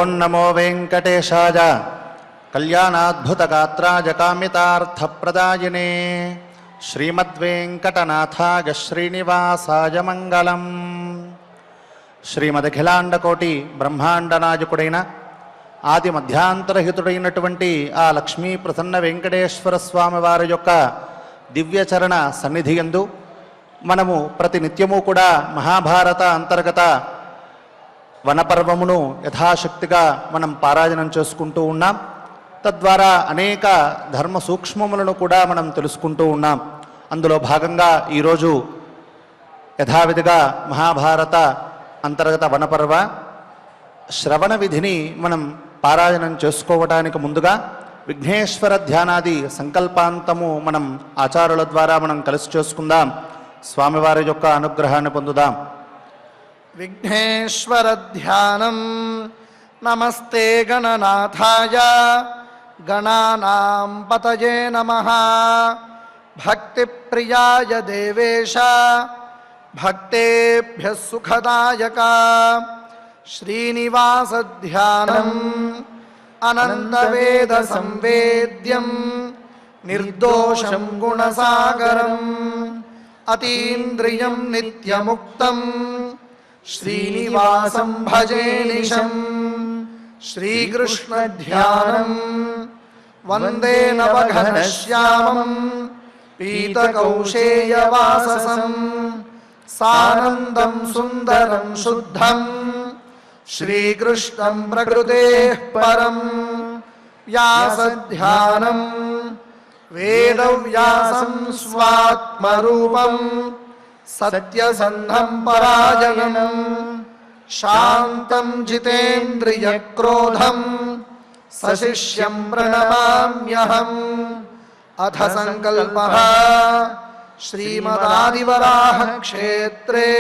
ఓం నమో వెంకటేశాయ కళ్యాణాద్భుతగాత్రాయ కామితార్థప్రదాయినే శ్రీమద్వేంకటనాథాయ శ్రీనివాసాయ మంగళం. శ్రీమదఖిలాండకోటి బ్రహ్మాండనాయకుడైన ఆది మధ్యాంతరహితుడైనటువంటి ఆ లక్ష్మీ ప్రసన్న వెంకటేశ్వర స్వామి వారి యొక్క దివ్యచరణ సన్నిధియందు మనము ప్రతినిత్యము కూడా మహాభారత అంతర్గత వనపర్వమును యథాశక్తిగా మనం పారాయణం చేసుకుంటూ ఉన్నాం. తద్వారా అనేక ధర్మ సూక్ష్మములను కూడా మనం తెలుసుకుంటూ ఉన్నాం. అందులో భాగంగా ఈరోజు యథావిధిగా మహాభారత అంతర్గత వనపర్వ శ్రవణ విధిని మనం పారాయణం చేసుకోవడానికి ముందుగా విఘ్నేశ్వర ధ్యానాది సంకల్పాంతము మనం ఆచారుల ద్వారా మనం కలిసి చేసుకుందాం. స్వామివారి యొక్క అనుగ్రహాన్ని పొందుదాం. విఘ్నేశ్వర ధ్యానం. నమస్తే గణనాథాయ గణానాం పతయే నమః. భక్తి ప్రియాయ దేవేశ భక్తేభ్యః సుఖదాయక. శ్రీనివాస ధ్యానం అనంతవేద సంవేద్యం నిర్దోషం గుణసాగరం అతీంద్రియం నిత్యముక్తం శ్రీనివాసం భజే నిశం. శ్రీకృష్ణ ధ్యానం వందే నవఘనశ్యామం పీతకౌశేయవాససం సానందం సుందరం శుద్ధం శ్రీకృష్ణం ప్రకృతేః పరం. వ్యాసధ్యానం వేదవ్యాసం స్వాత్మరూపం సత్యసంధం పరాజనం శాంతం జితేంద్రియక్రోధం సశిష్యం ప్రణమామ్యహం. అథ సంకల్పః శ్రీమదాదివరాహ క్షేత్రే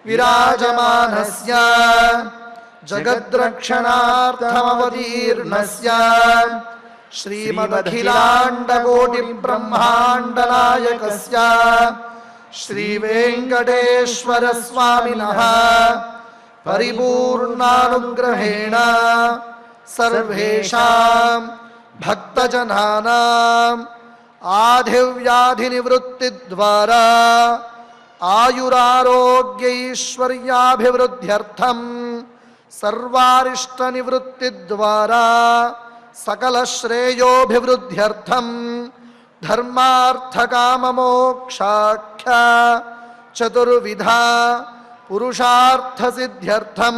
విరాజమానస్య జగద్రక్షణార్థమవతీర్ణస్య శ్రీమదఖిలాండకోటి బ్రహ్మాండనాయకస్య శ్రీవేంకటేశ్వర స్వామినః పరిపూర్ణానుగ్రహేణ సర్వేషాం భక్తజనానాం ఆధివ్యాధినివృత్తిద్వారా ఆయురారోగ్యైశ్వర్యాభివృద్ధ్యర్థం సర్వారిష్టనివృత్తిద్వారా సకలశ్రేయోభివృద్ధ్యర్థం ధర్మార్థకామమోక్షాఖ్య చతుర్విధా పురుషార్థసిద్ధ్యర్థం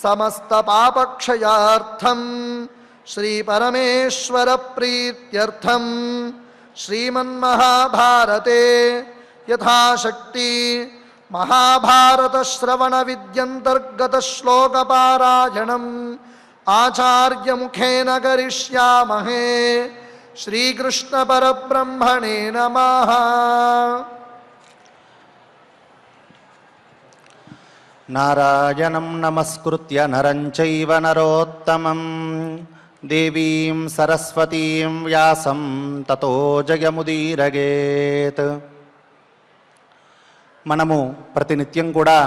సమస్త పాపక్షయార్థం శ్రీపరమేశ్వర ప్రీత్యర్థం శ్రీమన్మహాభారతే యథాశక్తి మహాభారత శ్రవణ విద్యంతర్గత శ్లోకపారాయణం ఆచార్యముఖేన కరిష్యామహే. శ్రీకృష్ణ పరబ్రహ్మణే నమః. నారాయణం నమస్కృత్య నరం చైవ నరోత్తమం దేవీం సరస్వతీం వ్యాసం తతో జయముదీరయేత్. మనము ప్రతినిత్యం కూడా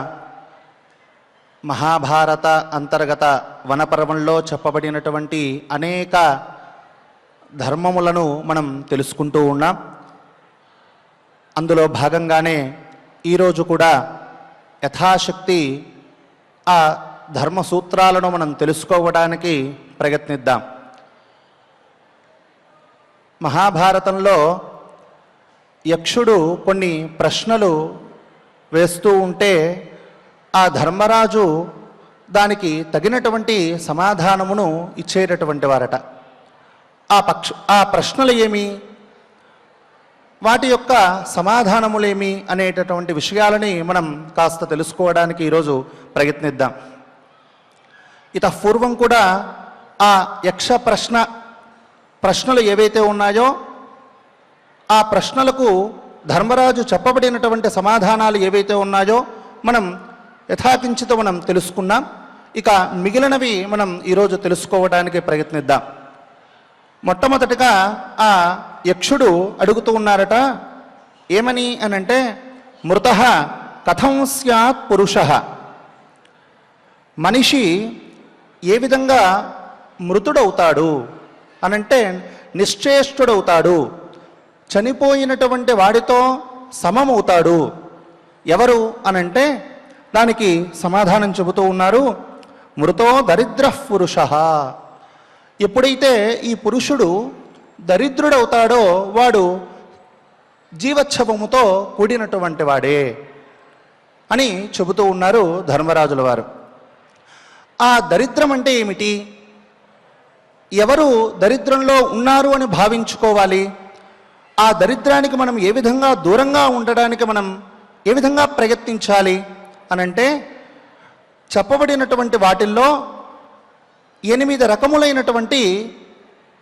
మహాభారత అంతర్గత వనపర్వంలో చెప్పబడినటువంటి అనేక ధర్మములను మనం తెలుసుకుంటూ ఉన్నాం. అందులో భాగంగానే ఈరోజు కూడా యథాశక్తి ఆ ధర్మ సూత్రాలను మనం తెలుసుకోవడానికి ప్రయత్నిద్దాం. మహాభారతంలో యక్షుడు కొన్ని ప్రశ్నలు వేస్తూ ఉంటే ఆ ధర్మరాజు దానికి తగినటువంటి సమాధానమును ఇచ్చేటటువంటి వారట. ఆ ప్రశ్నలు ఏమి, వాటి యొక్క సమాధానములేమి అనేటటువంటి విషయాలని మనం కాస్త తెలుసుకోవడానికి ఈరోజు ప్రయత్నిద్దాం. ఇత పూర్వం కూడా ఆ యక్ష ప్రశ్నలు ఏవైతే ఉన్నాయో ఆ ప్రశ్నలకు ధర్మరాజు చెప్పబడినటువంటి సమాధానాలు ఏవైతే ఉన్నాయో మనం యథాకించిత మనం తెలుసుకున్నాం. ఇక మిగిలినవి మనం ఈరోజు తెలుసుకోవడానికి ప్రయత్నిద్దాం. మొట్టమొదటిగా ఆ యక్షుడు అడుగుతూ ఉన్నారట, ఏమని అనంటే, మృతః కథం స్యాత్ పురుషః, మనిషి ఏ విధంగా మృతుడవుతాడు అనంటే నిశ్చేష్టుడవుతాడు, చనిపోయినటువంటి వాడితో సమమవుతాడు ఎవరు అనంటే దానికి సమాధానం చెబుతూ ఉన్నారు. మృతో దరిద్ర పురుష. ఎప్పుడైతే ఈ పురుషుడు దరిద్రుడవుతాడో వాడు జీవచ్ఛవముతో కూడినటువంటి వాడే అని చెబుతూ ఉన్నారు ధర్మరాజుల వారు. ఆ దరిద్రం అంటే ఏమిటి? ఎవరు దరిద్రంలో ఉన్నారు అని భావించుకోవాలి? ఆ దరిద్రానికి మనం ఏ విధంగా దూరంగా ఉండడానికి మనం ఏ విధంగా ప్రయత్నించాలి అనంటే చెప్పబడినటువంటి వాటిల్లో 8 రకములైనటువంటి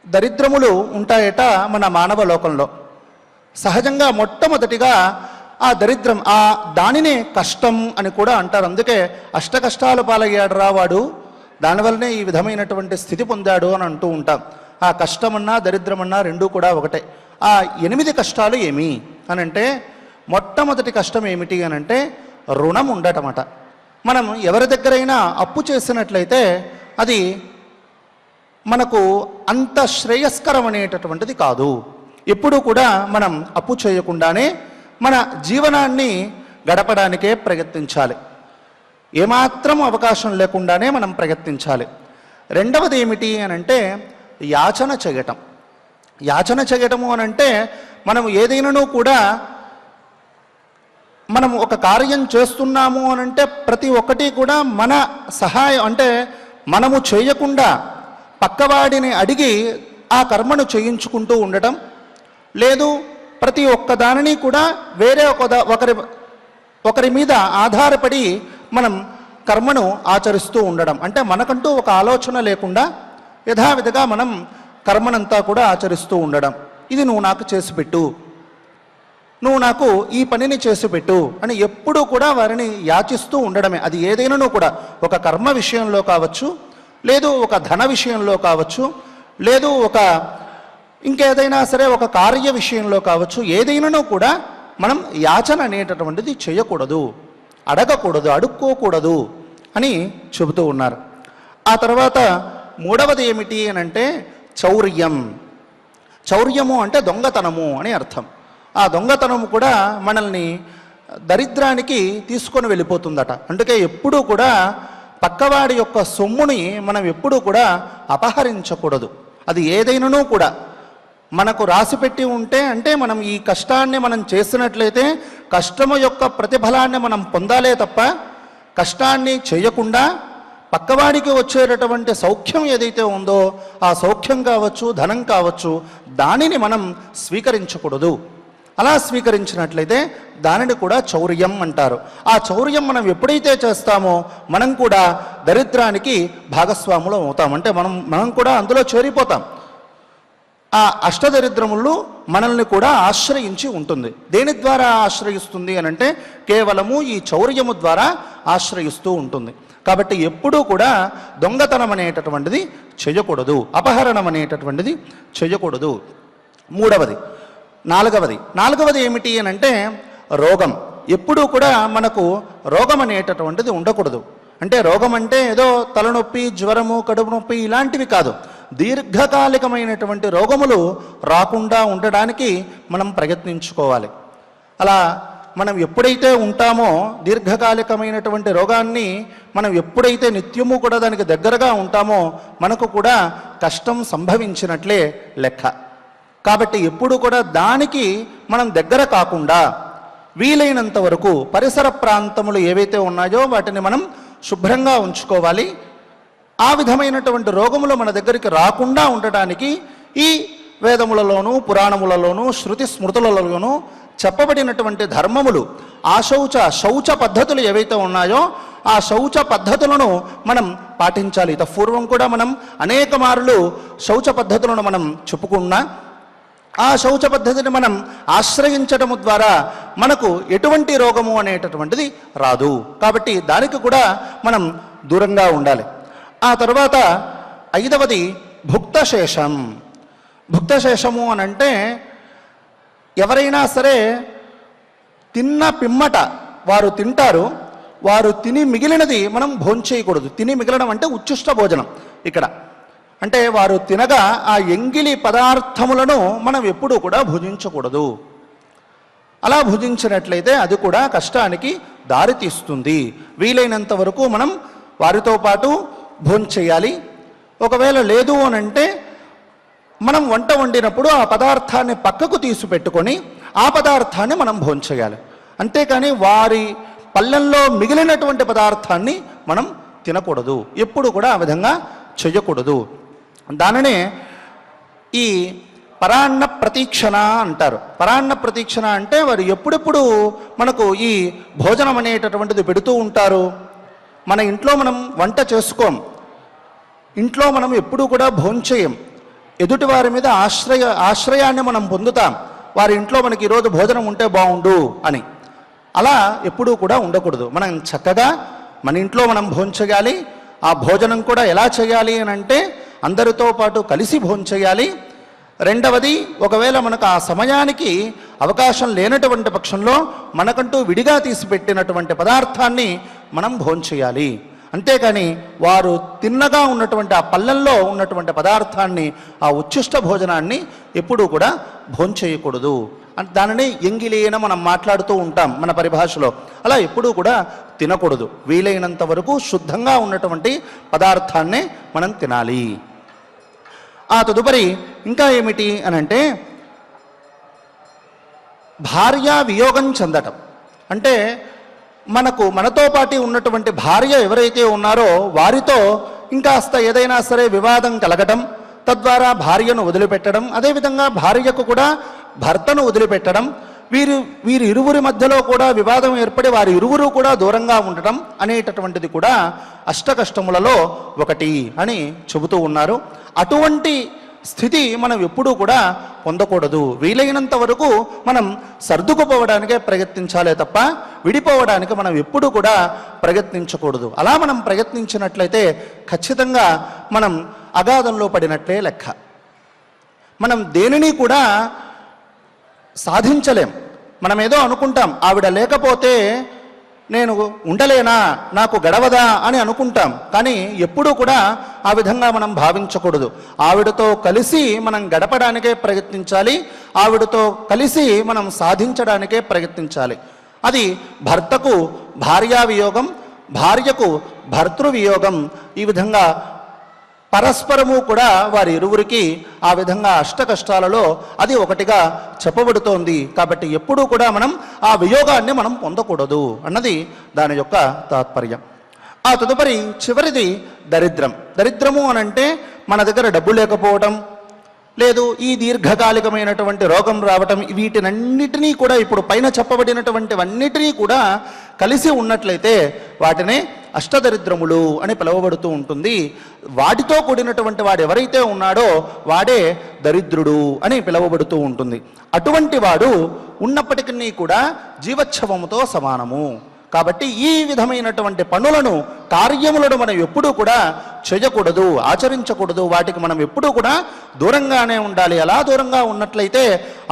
దరిద్రములు ఉంటాయట మన మానవ లోకంలో. సహజంగా మొట్టమొదటిగా ఆ దరిద్రం, ఆ దానినే కష్టం అని కూడా అంటారు. అందుకే అష్ట కష్టాలు పాలయ్యాడురా వాడు, దానివల్లనే ఈ విధమైనటువంటి స్థితి పొందాడు అని అంటూ ఉంటాం. ఆ కష్టమన్నా దరిద్రమన్నా రెండూ కూడా ఒకటే. ఆ 8 కష్టాలు ఏమి అనంటే మొట్టమొదటి కష్టం ఏమిటి అనంటే రుణం ఉండటమట. మనం ఎవరి దగ్గరైనా అప్పు చేసినట్లయితే అది మనకు అంత శ్రేయస్కరం అనేటటువంటిది కాదు. ఎప్పుడూ కూడా మనం అప్పు చేయకుండానే మన జీవనాన్ని గడపడానికే ప్రయత్నించాలి. ఏమాత్రం అవకాశం లేకుండానే మనం ప్రయత్నించాలి. రెండవది ఏమిటి అనంటే యాచన చేయటం. యాచన చేయటము అనంటే మనం ఏదైనాను కూడా మనం ఒక కార్యం చేస్తున్నాము అనంటే ప్రతి ఒక్కటి కూడా మన సహాయం అంటే మనము చేయకుండా పక్కవాడిని అడిగి ఆ కర్మను చేయించుకుంటూ ఉండటం, లేదు ప్రతి ఒక్క దానిని కూడా వేరే ఒకరి మీద ఆధారపడి మనం కర్మను ఆచరిస్తూ ఉండడం. అంటే మనకంటూ ఒక ఆలోచన లేకుండా యథావిధిగా మనం కర్మనంతా కూడా ఆచరిస్తూ ఉండడం. ఇది నువ్వు నాకు చేసి పెట్టు, నువ్వు నాకు ఈ పనిని చేసి పెట్టు అని ఎప్పుడూ కూడా వారిని యాచిస్తూ ఉండడమే. అది ఏదైనాను కూడా ఒక కర్మ విషయంలో కావచ్చు, లేదు ఒక ధన విషయంలో కావచ్చు, లేదు ఒక ఇంకేదైనా సరే ఒక కార్య విషయంలో కావచ్చు, ఏదైనాను కూడా మనం యాచన అనేటటువంటిది చేయకూడదు, అడగకూడదు, అడుక్కోకూడదు అని చెబుతూ ఉన్నారు. ఆ తర్వాత మూడవది ఏమిటి అనంటే చౌర్యం. చౌర్యము అంటే దొంగతనము అని అర్థం. ఆ దొంగతనము కూడా మనల్ని దరిద్రానికి తీసుకొని వెళ్ళిపోతుందట. అందుకే ఎప్పుడూ కూడా పక్కవాడి యొక్క సొమ్ముని మనం ఎప్పుడూ కూడా అపహరించకూడదు. అది ఏదైనాను కూడా మనకు రాసిపెట్టి ఉంటే, అంటే మనం ఈ కష్టాన్ని మనం చేసినట్లయితే కష్టము యొక్క ప్రతిఫలాన్ని మనం పొందాలే తప్ప కష్టాన్ని చేయకుండా పక్కవాడికి వచ్చేటటువంటి సౌఖ్యం ఏదైతే ఉందో ఆ సౌఖ్యం కావచ్చు, ధనం కావచ్చు, దానిని మనం స్వీకరించకూడదు. అలా స్వీకరించినట్లయితే దానిని కూడా చౌర్యం అంటారు. ఆ చౌర్యం మనం ఎప్పుడైతే చేస్తామో మనం కూడా దరిద్రానికి భాగస్వాములు అవుతాం. అంటే మనం కూడా అందులో చేరిపోతాం. ఆ అష్టదరిద్రములు మనల్ని కూడా ఆశ్రయించి ఉంటుంది. దేని ద్వారా ఆశ్రయిస్తుంది అనంటే కేవలము ఈ చౌర్యము ద్వారా ఆశ్రయిస్తూ ఉంటుంది. కాబట్టి ఎప్పుడూ కూడా దొంగతనం అనేటటువంటిది చేయకూడదు, అపహరణం అనేటటువంటిది చేయకూడదు. నాలుగవది ఏమిటి అనంటే రోగం. ఎప్పుడూ కూడా మనకు రోగం అనేటటువంటిది ఉండకూడదు. అంటే రోగం అంటే ఏదో తలనొప్పి, జ్వరము, కడుపు నొప్పి ఇలాంటివి కాదు. దీర్ఘకాలికమైనటువంటి రోగములు రాకుండా ఉండడానికి మనం ప్రయత్నించుకోవాలి. అలా మనం ఎప్పుడైతే ఉంటామో దీర్ఘకాలికమైనటువంటి రోగాన్ని మనం ఎప్పుడైతే నిత్యము కూడా దానికి దగ్గరగా ఉంటామో మనకు కూడా కష్టం సంభవించినట్లే లెక్క. కాబట్టి ఎప్పుడు కూడా దానికి మనం దగ్గర కాకుండా వీలైనంత వరకు పరిసర ప్రాంతములు ఏవైతే ఉన్నాయో వాటిని మనం శుభ్రంగా ఉంచుకోవాలి. ఆ విధమైనటువంటి రోగములు మన దగ్గరికి రాకుండా ఉండటానికి ఈ వేదములలోనూ పురాణములలోనూ శృతి స్మృతులలోనూ చెప్పబడినటువంటి ధర్మములు, శౌచ పద్ధతులు ఏవైతే ఉన్నాయో ఆ శౌచ పద్ధతులను మనం పాటించాలి. పూర్వం కూడా మనం అనేక మారులు శౌచ పద్ధతులను మనం చెప్పుకున్నా ఆ శౌచ పద్ధతిని మనం ఆశ్రయించడము ద్వారా మనకు ఎటువంటి రోగము అనేటటువంటిది రాదు. కాబట్టి దానికి కూడా మనం దూరంగా ఉండాలి. ఆ తర్వాత ఐదవది భుక్తశేషం. భుక్తశేషము అనంటే ఎవరైనా సరే తిన్న పిమ్మట వారు తింటారు, వారు తిని మిగిలినది మనం భోంచేయకూడదు. తిని మిగలడం అంటే ఉచ్ఛిష్ట భోజనం ఇక్కడ. అంటే వారు తినగా ఆ ఎంగిలి పదార్థములను మనం ఎప్పుడూ కూడా భుజించకూడదు. అలా భుజించినట్లయితే అది కూడా కష్టానికి దారితీస్తుంది. వీలైనంత వరకు మనం వారితో పాటు భోంచేయాలి. ఒకవేళ లేదు అనంటే మనం వంట వండినప్పుడు ఆ పదార్థాన్ని పక్కకు తీసి పెట్టుకొని ఆ పదార్థాన్ని మనం భోంచేయాలి. అంతేకాని వారి పళ్ళెంలో మిగిలినటువంటి పదార్థాన్ని మనం తినకూడదు. ఎప్పుడు కూడా ఆ విధంగా చేయకూడదు. దానినే ఈ పరాన్న ప్రతీక్షణ అంటారు. పరాన్న ప్రతీక్షణ అంటే వారు ఎప్పుడెప్పుడు మనకు ఈ భోజనం అనేటటువంటిది పెడుతూ ఉంటారు. మన ఇంట్లో మనం వంట చేసుకోం, ఇంట్లో మనం ఎప్పుడూ కూడా భోంచేయం. ఎదుటి వారి మీద ఆశ్రయాన్ని మనం పొందుతాం. వారి ఇంట్లో మనకి ఈరోజు భోజనం ఉంటే బాగుండు అని. అలా ఎప్పుడూ కూడా ఉండకూడదు. మనం చక్కగా మన ఇంట్లో మనం భోంచేయాలి. ఆ భోజనం కూడా ఎలా చేయాలి అని అంటే అందరితో పాటు కలిసి భోంచేయాలి. రెండవది, ఒకవేళ మనకు ఆ సమయానికి అవకాశం లేనటువంటి పక్షంలో మనకంటూ విడిగా తీసిపెట్టినటువంటి పదార్థాన్ని మనం భోంచేయాలి. అంతేకాని వారు తిన్నగా ఉన్నటువంటి ఆ పళ్ళెంలో ఉన్నటువంటి పదార్థాన్ని, ఆ ఉచ్ఛిష్ట భోజనాన్ని ఎప్పుడూ కూడా భోంచేయకూడదు. దానిని ఎంగిలేన మనం మాట్లాడుతూ ఉంటాం మన పరిభాషలో. అలా ఎప్పుడూ కూడా తినకూడదు. వీలైనంత వరకు శుద్ధంగా ఉన్నటువంటి పదార్థాన్నే మనం తినాలి. ఆ తదుపరి ఇంకా ఏమిటి అనంటే భార్య వియోగం చెందటం. అంటే మనతో పాటు ఉన్నటువంటి భార్య ఎవరైతే ఉన్నారో వారితో ఇంకాస్త ఏదైనా సరే వివాదం కలగటం, తద్వారా భార్యను వదిలిపెట్టడం, అదేవిధంగా భార్యకు కూడా భర్తను వదిలిపెట్టడం, వీరి ఇరువురి మధ్యలో కూడా వివాదం ఏర్పడి వారి ఇరువురు కూడా దూరంగా ఉండటం అనేటటువంటిది కూడా అష్టకష్టములలో ఒకటి అని చెబుతూ ఉన్నారు. అటువంటి స్థితి మనం ఎప్పుడూ కూడా పొందకూడదు. వీలైనంత వరకు మనం సర్దుకుపోవడానికే ప్రయత్నించాలే తప్ప విడిపోవడానికి మనం ఎప్పుడూ కూడా ప్రయత్నించకూడదు. అలా మనం ప్రయత్నించినట్లయితే ఖచ్చితంగా మనం అగాధంలో పడినట్లే లెక్క. మనం దేనిని కూడా సాధించలేం. మనం ఏదో అనుకుంటాం, ఆవిడ లేకపోతే నేను ఉండలేనా, నాకు గడవదా అని అనుకుంటాం. కానీ ఎప్పుడూ కూడా ఆ విధంగా మనం భావించకూడదు. ఆవిడతో కలిసి మనం గడపడానికే ప్రయత్నించాలి. ఆవిడతో కలిసి మనం సాధించడానికే ప్రయత్నించాలి. అది భర్తకు భార్యా వియోగం, భార్యకు భర్తృవియోగం. ఈ విధంగా పరస్పరము కూడా వారి ఇరువురికి ఆ విధంగా అష్టకష్టాలలో అది ఒకటిగా చెప్పబడుతోంది. కాబట్టి ఎప్పుడూ కూడా మనం ఆ వియోగాన్ని మనం పొందకూడదు అన్నది దాని యొక్క తాత్పర్యం. ఆ తదుపరి చివరిది దరిద్రం. దరిద్రము అనంటే మన దగ్గర డబ్బు లేకపోవటం, లేదు ఈ దీర్ఘకాలికమైనటువంటి రోగం రావటం, వీటినన్నిటినీ కూడా ఇప్పుడు పైన చెప్పబడినటువంటివన్నిటినీ కూడా కలిసి ఉన్నట్లయితే వాటినే అష్టదరిద్రములు అని పిలువబడుతూ ఉంటుంది. వాటితో కూడినటువంటి వాడు ఎవరైతే ఉన్నాడో వాడే దరిద్రుడు అని పిలువబడుతూ ఉంటుంది. అటువంటి వాడు ఉన్నప్పటికీ కూడా జీవచ్ఛవముతో సమానము. కాబట్టి ఈ విధమైనటువంటి పనులను, కార్యములను మనం ఎప్పుడూ కూడా చేయకూడదు, ఆచరించకూడదు. వాటికి మనం ఎప్పుడూ కూడా దూరంగానే ఉండాలి. అలా దూరంగా ఉన్నట్లయితే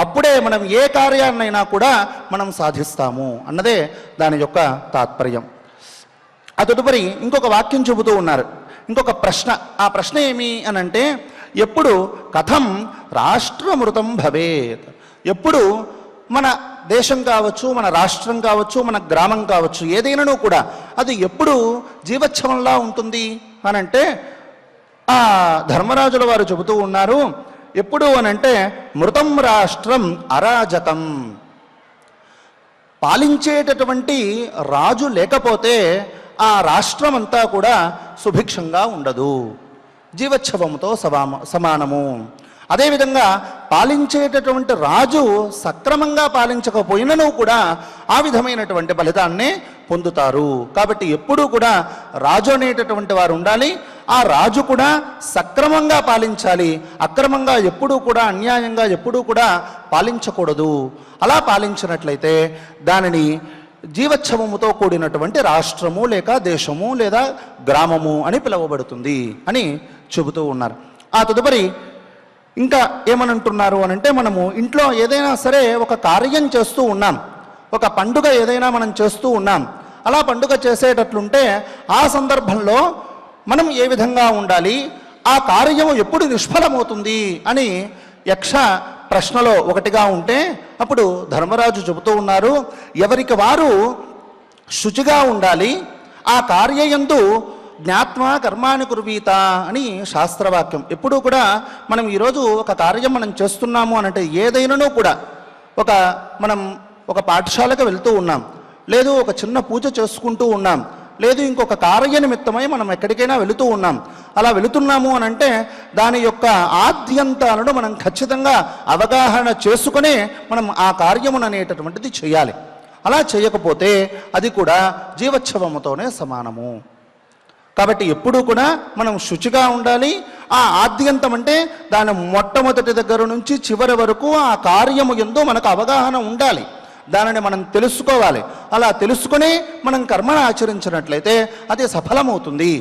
అప్పుడే మనం ఏ కార్యాన్నైనా కూడా మనం సాధిస్తాము అన్నదే దాని యొక్క తాత్పర్యం. ఆ తదుపరి ఇంకొక వాక్యం చెబుతూ ఉన్నారు, ఇంకొక ప్రశ్న. ఆ ప్రశ్న ఏమి అనంటే ఎప్పుడు కథం రాష్ట్రమృతం భవేత్. ఎప్పుడు మన దేశం కావచ్చు, మన రాష్ట్రం కావచ్చు, మన గ్రామం కావచ్చు, ఏదైనాను కూడా అది ఎప్పుడు జీవచ్ఛవంలా ఉంటుంది అనంటే ఆ ధర్మరాజుల వారు చెబుతూ ఉన్నారు, ఎప్పుడు అనంటే మృతం రాష్ట్రం అరాజకం. పాలించేటటువంటి రాజు లేకపోతే ఆ రాష్ట్రం అంతా కూడా సుభిక్షంగా ఉండదు, జీవచ్ఛవంతో సమానము. అదేవిధంగా పాలించేటటువంటి రాజు సక్రమంగా పాలించకపోయినను కూడా ఆ విధమైనటువంటి ఫలితాన్నే పొందుతారు. కాబట్టి ఎప్పుడూ కూడా రాజు అనేటటువంటి వారు ఉండాలి. ఆ రాజు కూడా సక్రమంగా పాలించాలి. అక్రమంగా ఎప్పుడూ కూడా, అన్యాయంగా ఎప్పుడూ కూడా పాలించకూడదు. అలా పాలించినట్లయితే దానిని జీవచ్ఛవముతో కూడినటువంటి రాష్ట్రము లేక దేశము లేదా గ్రామము అని పిలువబడుతుంది అని చెబుతూ ఉన్నారు. ఆ తదుపరి ఇంకా ఏమనంటున్నారు అనంటే మనము ఇంట్లో ఏదైనా సరే ఒక కార్యం చేస్తూ ఉన్నాం, ఒక పండుగ ఏదైనా మనం చేస్తూ ఉన్నాం. అలా పండుగ చేసేటట్లుంటే ఆ సందర్భంలో మనం ఏ విధంగా ఉండాలి, ఆ కార్యము ఎప్పుడు నిష్ఫలమవుతుంది అని యక్ష ప్రశ్నలో ఒకటిగా ఉంటే అప్పుడు ధర్మరాజు చెబుతూ ఉన్నారు, ఎవరికి వారు శుచిగా ఉండాలి, ఆ కార్యయందు జ్ఞాత్వా కర్మాణి కుర్వీత అని శాస్త్రవాక్యం. ఎప్పుడూ కూడా మనం ఈరోజు ఒక కార్యం మనం చేస్తున్నాము అనంటే ఏదైనానూ కూడా మనం ఒక పాఠశాలకు వెళ్తూ ఉన్నాం, లేదు ఒక చిన్న పూజ చేసుకుంటూ ఉన్నాం, లేదు ఇంకొక కార్య నిమిత్తమై మనం ఎక్కడికైనా వెళుతూ ఉన్నాం. అలా వెళుతున్నాము అనంటే దాని యొక్క ఆద్యంతాలను మనం ఖచ్చితంగా అవగాహన చేసుకునే మనం ఆ కార్యమును అనేటటువంటిది చేయాలి. అలా చేయకపోతే అది కూడా జీవోత్సవముతోనే సమానము. కాబట్టి ఎప్పుడూ కూడా మనం శుచిగా ఉండాలి. ఆ ఆద్యంతం అంటే దాని మొట్టమొదటి దగ్గర నుంచి చివరి వరకు ఆ కార్యము యందు మనకు అవగాహన ఉండాలి, దానిని మనం తెలుసుకోవాలి. అలా తెలుసుకొని మనం కర్మను ఆచరించినట్లయితే అది సఫలమవుతుంది,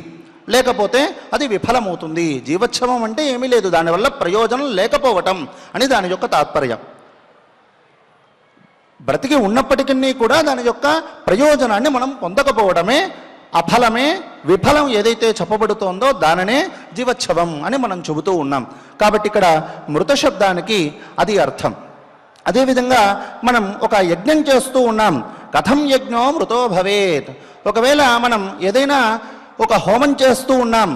లేకపోతే అది విఫలమవుతుంది. జీవోత్సవం అంటే ఏమీ లేదు, దానివల్ల ప్రయోజనం లేకపోవటం అని దాని యొక్క తాత్పర్యం. బ్రతికి ఉన్నప్పటికీ కూడా దాని యొక్క ప్రయోజనాన్ని మనం పొందకపోవడమే అఫలమే, విఫలం ఏదైతే చెప్పబడుతోందో దానినే జీవోత్సవం అని మనం చెబుతూ ఉన్నాం. కాబట్టి ఇక్కడ మృత శబ్దానికి అది అర్థం. అదేవిధంగా మనం ఒక యజ్ఞం చేస్తూ ఉన్నాం, కథం యజ్ఞో మృతో భవేత్. ఒకవేళ మనం ఏదైనా ఒక హోమం చేస్తూ ఉన్నాం,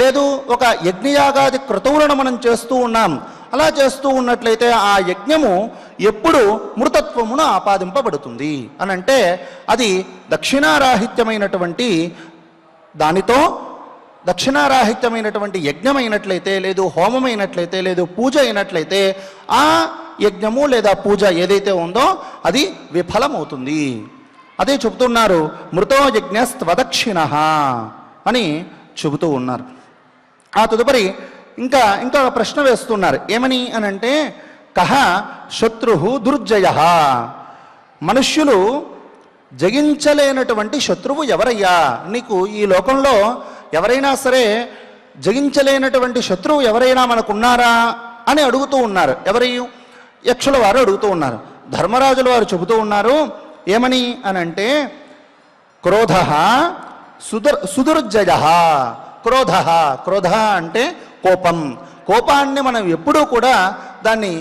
లేదు ఒక యజ్ఞయాగాది క్రతువులను మనం చేస్తూ ఉన్నాం, అలా చేస్తూ ఉన్నట్లయితే ఆ యజ్ఞము ఎప్పుడు మృతత్వమును ఆపాదింపబడుతుంది అనంటే అది దక్షిణారాహిత్యమైనటువంటి దానితో, దక్షిణారాహిత్యమైనటువంటి యజ్ఞమైనట్లయితే, లేదు హోమమైనట్లయితే, లేదు పూజ అయినట్లయితే ఆ యజ్ఞము లేదా పూజ ఏదైతే ఉందో అది విఫలమవుతుంది. అదే చెబుతున్నారు, మృతో యజ్ఞస్త్వదక్షిణ అని చెబుతూ ఉన్నారు. ఆ తదుపరి ఇంకా ఒక ప్రశ్న వేస్తున్నారు, ఏమని అనంటే కహ శత్రు దుర్జయ. మనుష్యులు జయించలేనటువంటి శత్రువు ఎవరయ్యా? నీకు ఈ లోకంలో ఎవరైనా సరే జయించలేనటువంటి శత్రువు ఎవరైనా మనకున్నారా అని అడుగుతూ ఉన్నారు. ఎవరయ్యూ? యక్షుల వారు అడుగుతూ ఉన్నారు. ధర్మరాజుల వారు చెబుతూ ఉన్నారు, ఏమని అనంటే క్రోధ సుదుర్జయ. క్రోధ అంటే కోపం. కోపాన్ని మనం ఎప్పుడూ కూడా దాన్ని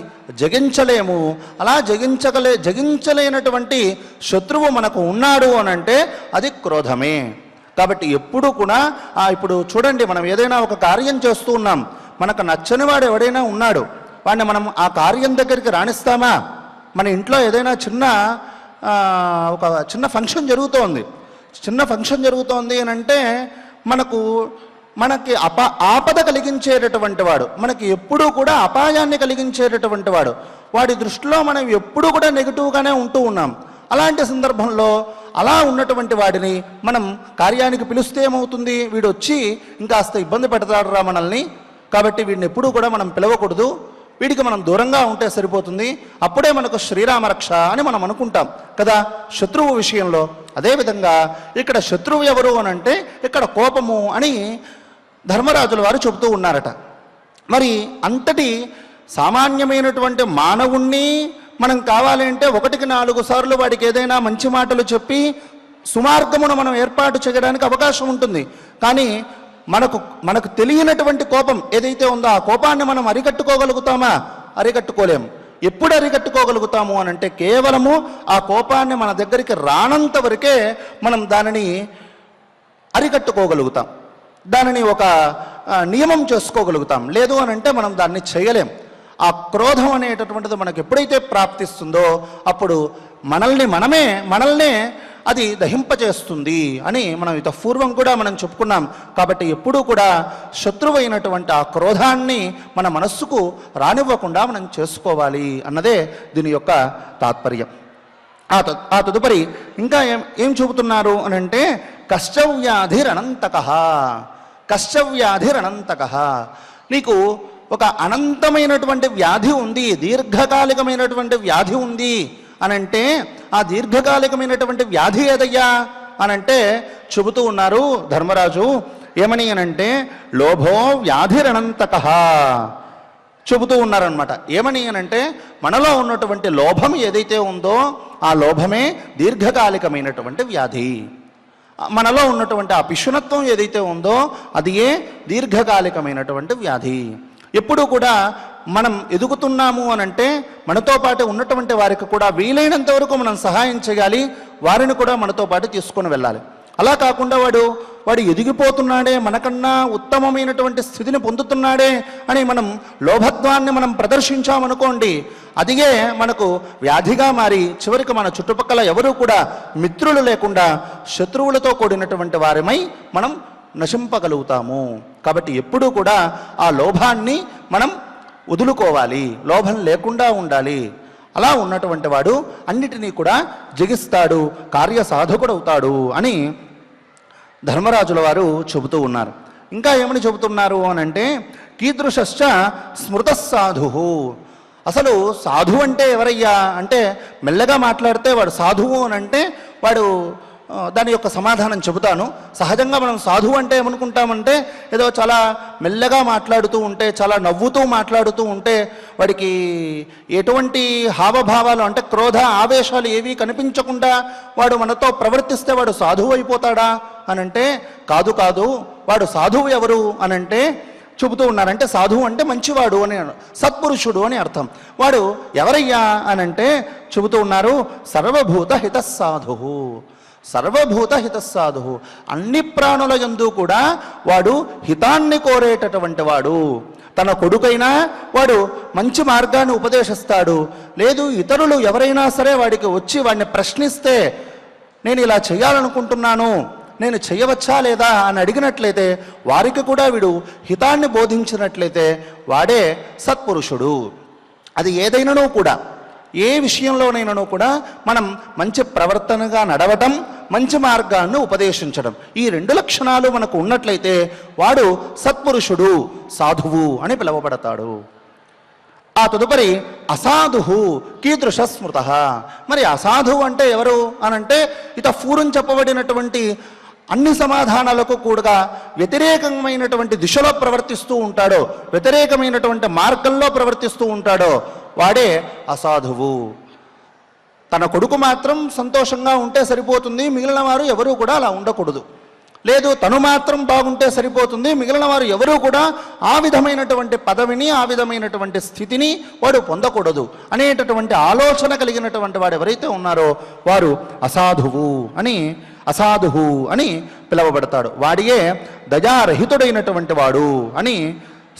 జగించలేము. అలా జగించలేనటువంటి శత్రువు మనకు ఉన్నాడు అనంటే అది క్రోధమే. కాబట్టి ఎప్పుడు కూడా ఇప్పుడు చూడండి, మనం ఏదైనా ఒక కార్యం చేస్తూ ఉన్నాం, మనకు నచ్చని వాడు ఎవడైనా ఉన్నాడు, వాడిని మనం ఆ కార్యం దగ్గరికి రాణిస్తామా? మన ఇంట్లో ఏదైనా ఒక చిన్న ఫంక్షన్ జరుగుతోంది అని అంటే మనకి ఆపద కలిగించేటటువంటి వాడు, మనకి ఎప్పుడూ కూడా అపాయాన్ని కలిగించేటటువంటి వాడు, వాడి దృష్టిలో మనం ఎప్పుడూ కూడా నెగిటివ్గానే ఉంటూ ఉన్నాం. అలాంటి సందర్భంలో అలా ఉన్నటువంటి వాడిని మనం కార్యానికి పిలిస్తే ఏమవుతుంది? వీడు వచ్చి ఇంకాస్త ఇబ్బంది పెడతాడు రా మనల్ని, కాబట్టి వీడిని ఎప్పుడూ కూడా మనం పిలవకూడదు, వీడికి మనం దూరంగా ఉంటే సరిపోతుంది, అప్పుడే మనకు శ్రీరామరక్ష అని మనం అనుకుంటాం కదా శత్రువు విషయంలో. అదేవిధంగా ఇక్కడ శత్రువు ఎవరు అనంటే ఇక్కడ కోపము అని ధర్మరాజుల వారు చెబుతూ ఉన్నారట. మరి అంతటి సామాన్యమైనటువంటి మానవుణ్ణి మనం కావాలి అంటే 1-4 సార్లు వాడికి ఏదైనా మంచి మాటలు చెప్పి సుమార్గమును మనం ఏర్పాటు చేయడానికి అవకాశం ఉంటుంది. కానీ మనకు తెలియనటువంటి కోపం ఏదైతే ఉందో ఆ కోపాన్ని మనం అరికట్టుకోగలుగుతామా? అరికట్టుకోలేము. ఎప్పుడు అరికట్టుకోగలుగుతాము అనంటే కేవలము ఆ కోపాన్ని మన దగ్గరికి రానంత వరకే మనం దానిని అరికట్టుకోగలుగుతాం, దానిని ఒక నియమం చేసుకోగలుగుతాం. లేదు అనంటే మనం దాన్ని చేయలేం. ఆ క్రోధం అనేటటువంటిది మనకు ఎప్పుడైతే ప్రాప్తిస్తుందో అప్పుడు మనల్నే అది దహింపచేస్తుంది అని మనం పూర్వం కూడా మనం చెప్పుకున్నాం. కాబట్టి ఎప్పుడూ కూడా శత్రువైనటువంటి ఆ క్రోధాన్ని మన మనస్సుకు రానివ్వకుండా మనం చేసుకోవాలి అన్నదే దీని యొక్క తాత్పర్యం. ఆ తదుపరి ఇంకా ఏం చెబుతున్నారు అనంటే కశ్చవ్యాధిరనంతక. నీకు ఒక అనంతమైనటువంటి వ్యాధి ఉంది, దీర్ఘకాలికమైనటువంటి వ్యాధి ఉంది అనంటే ఆ దీర్ఘకాలికమైనటువంటి వ్యాధి ఏదయ్యా అనంటే చెబుతూ ఉన్నారు ధర్మరాజు. ఏమని అనంటే లోభో వ్యాధిరనంతక చెబుతూ ఉన్నారనమాట. ఏమని అనంటే మనలో ఉన్నటువంటి లోభం ఏదైతే ఉందో ఆ లోభమే దీర్ఘకాలికమైనటువంటి వ్యాధి మనలో ఉన్నటువంటి ఆ పిశునత్వం ఏదైతే ఉందో అది దీర్ఘకాలికమైనటువంటి వ్యాధి. ఎప్పుడూ కూడా మనం ఎదుగుతున్నాము అనంటే మనతో పాటు ఉన్నటువంటి వారికి కూడా వీలైనంత వరకు మనం సహాయం చేయాలి, వారిని కూడా మనతో పాటు తీసుకొని వెళ్ళాలి. అలా కాకుండా వాడు ఎదిగిపోతున్నాడే, మనకన్నా ఉత్తమమైనటువంటి స్థితిని పొందుతున్నాడే అని మనం లోభత్వాన్ని మనం ప్రదర్శించామనుకోండి, అదిగే మనకు వ్యాధిగా మారి చివరికి మన చుట్టుపక్కల ఎవరూ కూడా మిత్రులు లేకుండా శత్రువులతో కూడినటువంటి వారిమై మనం నశింపగలుగుతాము. కాబట్టి ఎప్పుడూ కూడా ఆ లోభాన్ని మనం వదులుకోవాలి, లోభం లేకుండా ఉండాలి. అలా ఉన్నటువంటి వాడు అన్నిటినీ కూడా జగిస్తాడు, కార్యసాధకుడవుతాడు అని ధర్మరాజుల వారు చెబుతూ ఉన్నారు. ఇంకా ఏమని చెబుతున్నారు అనంటే కీదృశ్చ స్మృత సాధు. అసలు సాధువు అంటే ఎవరయ్యా అంటే మెల్లగా మాట్లాడితే వాడు సాధువు అని అంటే వాడు దాని యొక్క సమాధానం చెబుతాను. సహజంగా మనం సాధువు అంటే ఏమనుకుంటామంటే ఏదో చాలా మెల్లగా మాట్లాడుతూ ఉంటే, చాలా నవ్వుతూ మాట్లాడుతూ ఉంటే, వాడికి ఎటువంటి హావభావాలు అంటే క్రోధ ఆవేశాలు ఏవీ కనిపించకుండా వాడు మనతో ప్రవర్తిస్తే వాడు సాధువు అయిపోతాడా అనంటే కాదు కాదు. వాడు సాధువు ఎవరు అనంటే చెబుతూ ఉన్నారంటే సాధువు అంటే మంచివాడు అని, సత్పురుషుడు అని అర్థం. వాడు ఎవరయ్యా అనంటే చెబుతూ ఉన్నారు సర్వభూత హితస్సాధు. సర్వభూత హితస్సాధు, అన్ని ప్రాణుల యందు కూడా వాడు హితాన్ని కోరేటటువంటి వాడు. తన కొడుకైనా వాడు మంచి మార్గాన్ని ఉపదేశిస్తాడు. లేదు ఇతరులు ఎవరైనా సరే వాడికి వచ్చి వాడిని ప్రశ్నిస్తే నేను ఇలా చేయాలనుకుంటున్నాను, నేను చేయవచ్చా లేదా అని అడిగినట్లయితే వారికి కూడా వీడు హితాన్ని బోధించినట్లయితే వాడే సత్పురుషుడు. అది ఏదైనానూ కూడా, ఏ విషయంలోనైనానూ కూడా మనం మంచి ప్రవర్తనగా నడవటం, మంచి మార్గాన్ని ఉపదేశించడం, ఈ రెండు లక్షణాలు మనకు ఉన్నట్లయితే వాడు సత్పురుషుడు, సాధువు అని పిలువబడతాడు. ఆ తదుపరి అసాధు కీదృశ స్మృత. మరి అసాధువు అంటే ఎవరు అనంటే ఇత పూర్వం చెప్పబడినటువంటి అన్ని సమాధానాలకు కూడా వ్యతిరేకమైనటువంటి దిశలో ప్రవర్తిస్తూ ఉంటాడో, వ్యతిరేకమైనటువంటి మార్గంలో ప్రవర్తిస్తూ ఉంటాడో వాడే అసాధువు. తన కొడుకు మాత్రం సంతోషంగా ఉంటే సరిపోతుంది, మిగిలిన వారు ఎవరూ కూడా అలా ఉండకూడదు. లేదు తను మాత్రం బాగుంటే సరిపోతుంది, మిగిలిన వారు ఎవరూ కూడా ఆ విధమైనటువంటి పదవిని, ఆ విధమైనటువంటి స్థితిని వాడు పొందకూడదు అనేటటువంటి ఆలోచన కలిగినటువంటి వాడు ఎవరైతే ఉన్నారో వారు అసాధువు అని పిలువబడతాడు. వాడియే దయారహితుడైనటువంటి వాడు అని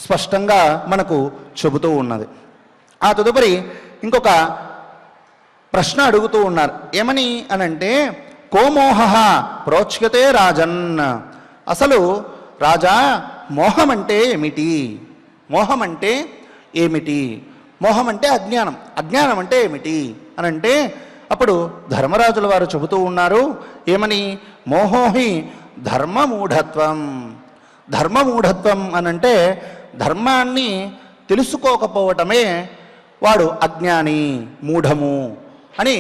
స్పష్టంగా మనకు చెబుతూ ఉన్నది. ఆ తదుపరి ఇంకొక ప్రశ్న అడుగుతూ ఉన్నారు. ఏమని అనంటే కోమోహ ప్రోచ్యతే రాజన్. అసలు రాజా మోహం అంటే ఏమిటి? మోహం అంటే ఏమిటి? మోహం అంటే అజ్ఞానం, అజ్ఞానం అంటే ఏమిటి అనంటే అప్పుడు ధర్మరాజుల వారు చెబుతూ ఉన్నారు. ఏమని? మోహోహి ధర్మమూఢత్వం. ధర్మమూఢత్వం అనంటే ధర్మాన్ని తెలుసుకోకపోవటమే వాడు అజ్ఞాని, మూఢము అని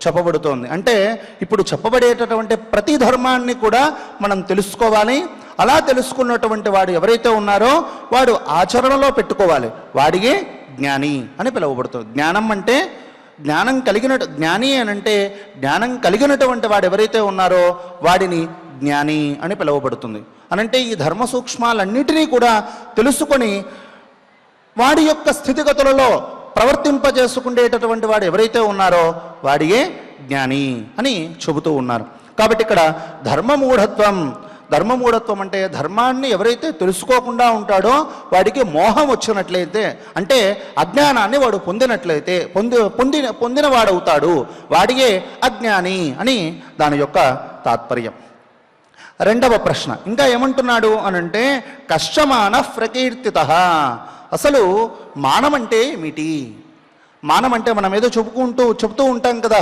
చెప్పబడుతోంది. అంటే ఇప్పుడు చెప్పబడేటటువంటి ప్రతి ధర్మాన్ని కూడా మనం తెలుసుకోవాలి. అలా తెలుసుకున్నటువంటి వాడు ఎవరైతే ఉన్నారో వాడు ఆచరణలో పెట్టుకోవాలి. వాడియే జ్ఞాని అని పిలువబడుతుంది. జ్ఞానం అంటే జ్ఞాని అనంటే జ్ఞానం కలిగినటువంటి వాడు ఎవరైతే ఉన్నారో వాడిని జ్ఞాని అని పిలువబడుతుంది. అనంటే ఈ ధర్మ సూక్ష్మాలన్నిటినీ కూడా తెలుసుకొని వాడి యొక్క స్థితిగతులలో ప్రవర్తింపజేసుకునేటటువంటి వాడు ఎవరైతే ఉన్నారో వాడియే జ్ఞాని అని చెబుతూ ఉన్నారు. కాబట్టి ఇక్కడ ధర్మమూఢత్వం అంటే ధర్మాన్ని ఎవరైతే తెలుసుకోకుండా ఉంటాడో వాడికి మోహం వచ్చినట్లయితే, అంటే అజ్ఞానాన్ని వాడు పొందినట్లయితే పొందిన వాడవుతాడు, వాడియే అజ్ఞాని అని దాని యొక్క తాత్పర్యం. రెండవ ప్రశ్న ఇంకా ఏమంటున్నాడు అనంటే కష్టమాన ప్రకీర్తిత. అసలు మానం అంటే ఏమిటి? మానం అంటే మనం ఏదో చెబుతూ ఉంటాం కదా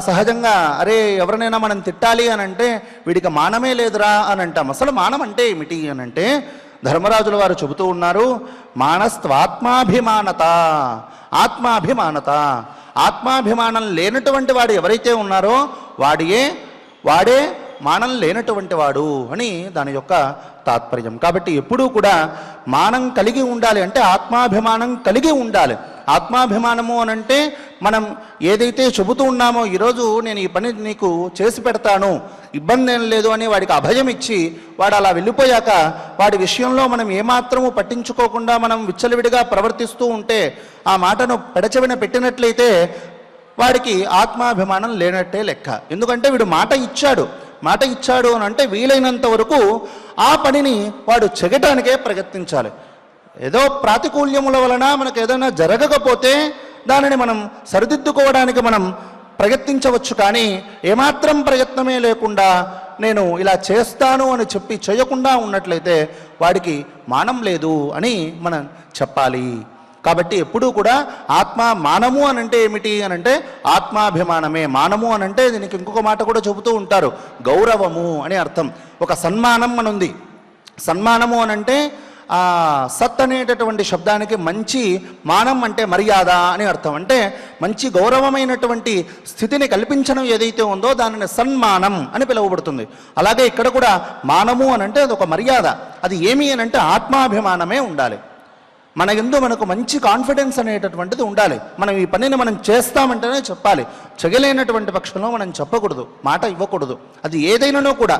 సహజంగా, అరే ఎవరినైనా మనం తిట్టాలి అని అంటే వీడికి మానమే లేదురా అని అంటాం. అసలు మానం అంటే ఏమిటి అనంటే ధర్మరాజుల వారు చెబుతూ ఉన్నారు మానస్త్వాత్మాభిమానత. ఆత్మాభిమానం లేనటువంటి వాడు ఎవరైతే ఉన్నారో వాడే మానం లేనటువంటి వాడు అని దాని యొక్క తాత్పర్యం. కాబట్టి ఎప్పుడూ కూడా మానం కలిగి ఉండాలి, అంటే ఆత్మాభిమానం కలిగి ఉండాలి. ఆత్మాభిమానము అనంటే మనం ఏదైతే చెబుతూ ఉన్నామో ఈరోజు నేను ఈ పని నీకు చేసి పెడతాను, ఇబ్బంది ఏం లేదు అని వాడికి అభయం ఇచ్చి వాడు అలా వెళ్ళిపోయాక వాడి విషయంలో మనం ఏమాత్రము పట్టించుకోకుండా మనం విచ్చలవిడిగా ప్రవర్తిస్తూ ఉంటే, ఆ మాటను పెడచెవిన పెట్టినట్లయితే వాడికి ఆత్మాభిమానం లేనట్టే లెక్క. ఎందుకంటే వీడు మాట ఇచ్చాడు అని అంటే వీలైనంత వరకు ఆ పనిని వాడు చెగటానికే ప్రయత్నించాలి. ఏదో ప్రాతికూల్యముల వలన మనకు ఏదైనా జరగకపోతే దానిని మనం సరిదిద్దుకోవడానికి మనం ప్రయత్నించవచ్చు, కానీ ఏమాత్రం ప్రయత్నమే లేకుండా నేను ఇలా చేస్తాను అని చెప్పి చేయకుండా ఉన్నట్లయితే వాడికి మానం లేదు అని మనం చెప్పాలి. కాబట్టి ఎప్పుడూ కూడా మానము అని అంటే ఏమిటి అని అంటే ఆత్మాభిమానమే. మానము అని అంటే దీనికి ఇంకొక మాట కూడా చెబుతూ ఉంటారు, గౌరవము అని అర్థం. ఒక సన్మానం అని ఉంది. సన్మానము అని అంటే సత్ అనేటటువంటి శబ్దానికి మంచి, మానం అంటే మర్యాద అని అర్థం. అంటే మంచి గౌరవమైనటువంటి స్థితిని కల్పించడం ఏదైతే ఉందో దానిని సన్మానం అని పిలువబడుతుంది. అలాగే ఇక్కడ కూడా మానము అని అంటే అది ఒక మర్యాద. అది ఏమి అని అంటే ఆత్మాభిమానమే ఉండాలి. మన యందు మనకు మంచి కాన్ఫిడెన్స్ అనేటటువంటిది ఉండాలి. మనం ఈ పనిని మనం చేస్తామంటేనే చెప్పాలి. చెగలేనటువంటి పక్షంలో మనం చెప్పకూడదు, మాట ఇవ్వకూడదు. అది ఏదైనానో కూడా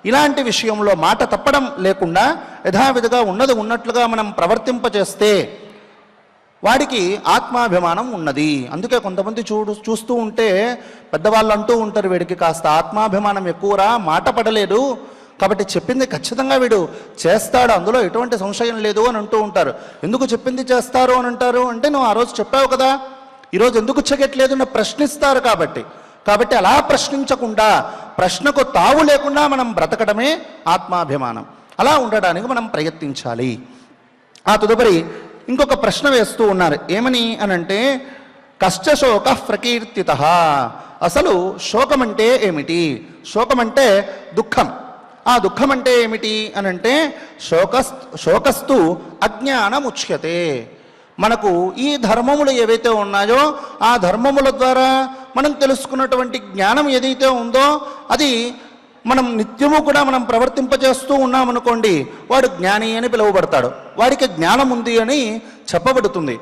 ఇలాంటి విషయంలో మాట తప్పడం లేకుండా యథావిధిగా ఉన్నట్లుగా మనం ప్రవర్తింపచేస్తే వాడికి ఆత్మాభిమానం ఉన్నది. అందుకే కొంతమంది చూస్తూ ఉంటే పెద్దవాళ్ళు అంటూ ఉంటారు, వీడికి కాస్త ఆత్మాభిమానం ఎక్కువరా, మాట పడలేదు, కాబట్టి చెప్పింది ఖచ్చితంగా వీడు చేస్తాడు, అందులో ఎటువంటి సంశయం లేదు అని అంటూ ఉంటారు. ఎందుకు చెప్పింది చేస్తారు అని అంటారు అంటే, నువ్వు ఆ రోజు చెప్పావు కదా, ఈరోజు ఎందుకు చెయ్యట్లేదు అని ప్రశ్నిస్తారు. కాబట్టి అలా ప్రశ్నించకుండా, ప్రశ్నకు తావు లేకుండా మనం బ్రతకడమే ఆత్మాభిమానం. అలా ఉండడానికి మనం ప్రయత్నించాలి. ఆ తదుపరి ఇంకొక ప్రశ్న వేస్తూ ఉన్నారు. ఏమని అనంటే, కష్టశోక ప్రకీర్తిత. అసలు శోకం అంటే ఏమిటి? శోకం అంటే దుఃఖం. ఆ దుఃఖం అంటే ఏమిటి అనంటే, శోకస్తు అజ్ఞానముచ్యతే. మనకు ఈ ధర్మములు ఏవైతే ఉన్నాయో ఆ ధర్మముల ద్వారా మనం తెలుసుకున్నటువంటి జ్ఞానం ఏదైతే ఉందో అది మనం నిత్యము కూడా మనం ప్రవర్తింపజేస్తూ ఉన్నామనుకోండి, వాడు జ్ఞాని అని పిలువబడతాడు, వాడికి జ్ఞానం ఉంది అని చెప్పబడుతుంది.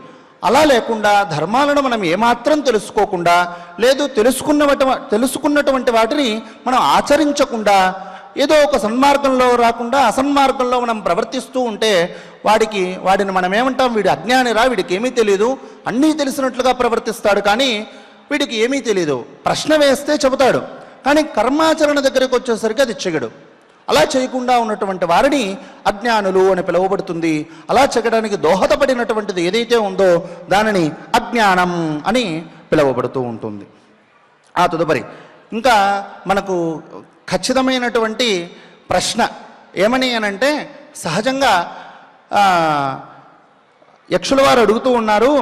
అలా లేకుండా ధర్మాలను మనం ఏమాత్రం తెలుసుకోకుండా, లేదు తెలుసుకున్నటువంటి వాటిని మనం ఆచరించకుండా, ఏదో ఒక సన్మార్గంలో రాకుండా అసన్మార్గంలో మనం ప్రవర్తిస్తూ ఉంటే వాడిని మనం ఏమంటాం, వీడు అజ్ఞానిరా, వీడికి ఏమీ తెలియదు, అన్నీ తెలిసినట్లుగా ప్రవర్తిస్తాడు కానీ వీడికి ఏమీ తెలియదు. ప్రశ్న వేస్తే చెబుతాడు కానీ కర్మాచరణ దగ్గరికి వచ్చేసరికి అది చెగడు. అలా చేయకుండా ఉన్నటువంటి వారిని అజ్ఞానులు అని పిలువబడుతుంది. అలా చెగడానికి దోహదపడినటువంటిది ఏదైతే ఉందో దానిని అజ్ఞానం అని పిలువబడుతూ ఉంటుంది. ఆ తదుపరి ఇంకా మనకు ఖచ్చితమైనటువంటి ప్రశ్న ఏమని అనంటే, సహజంగా యక్షుల వారు అడుగుతూ ఉన్నారు,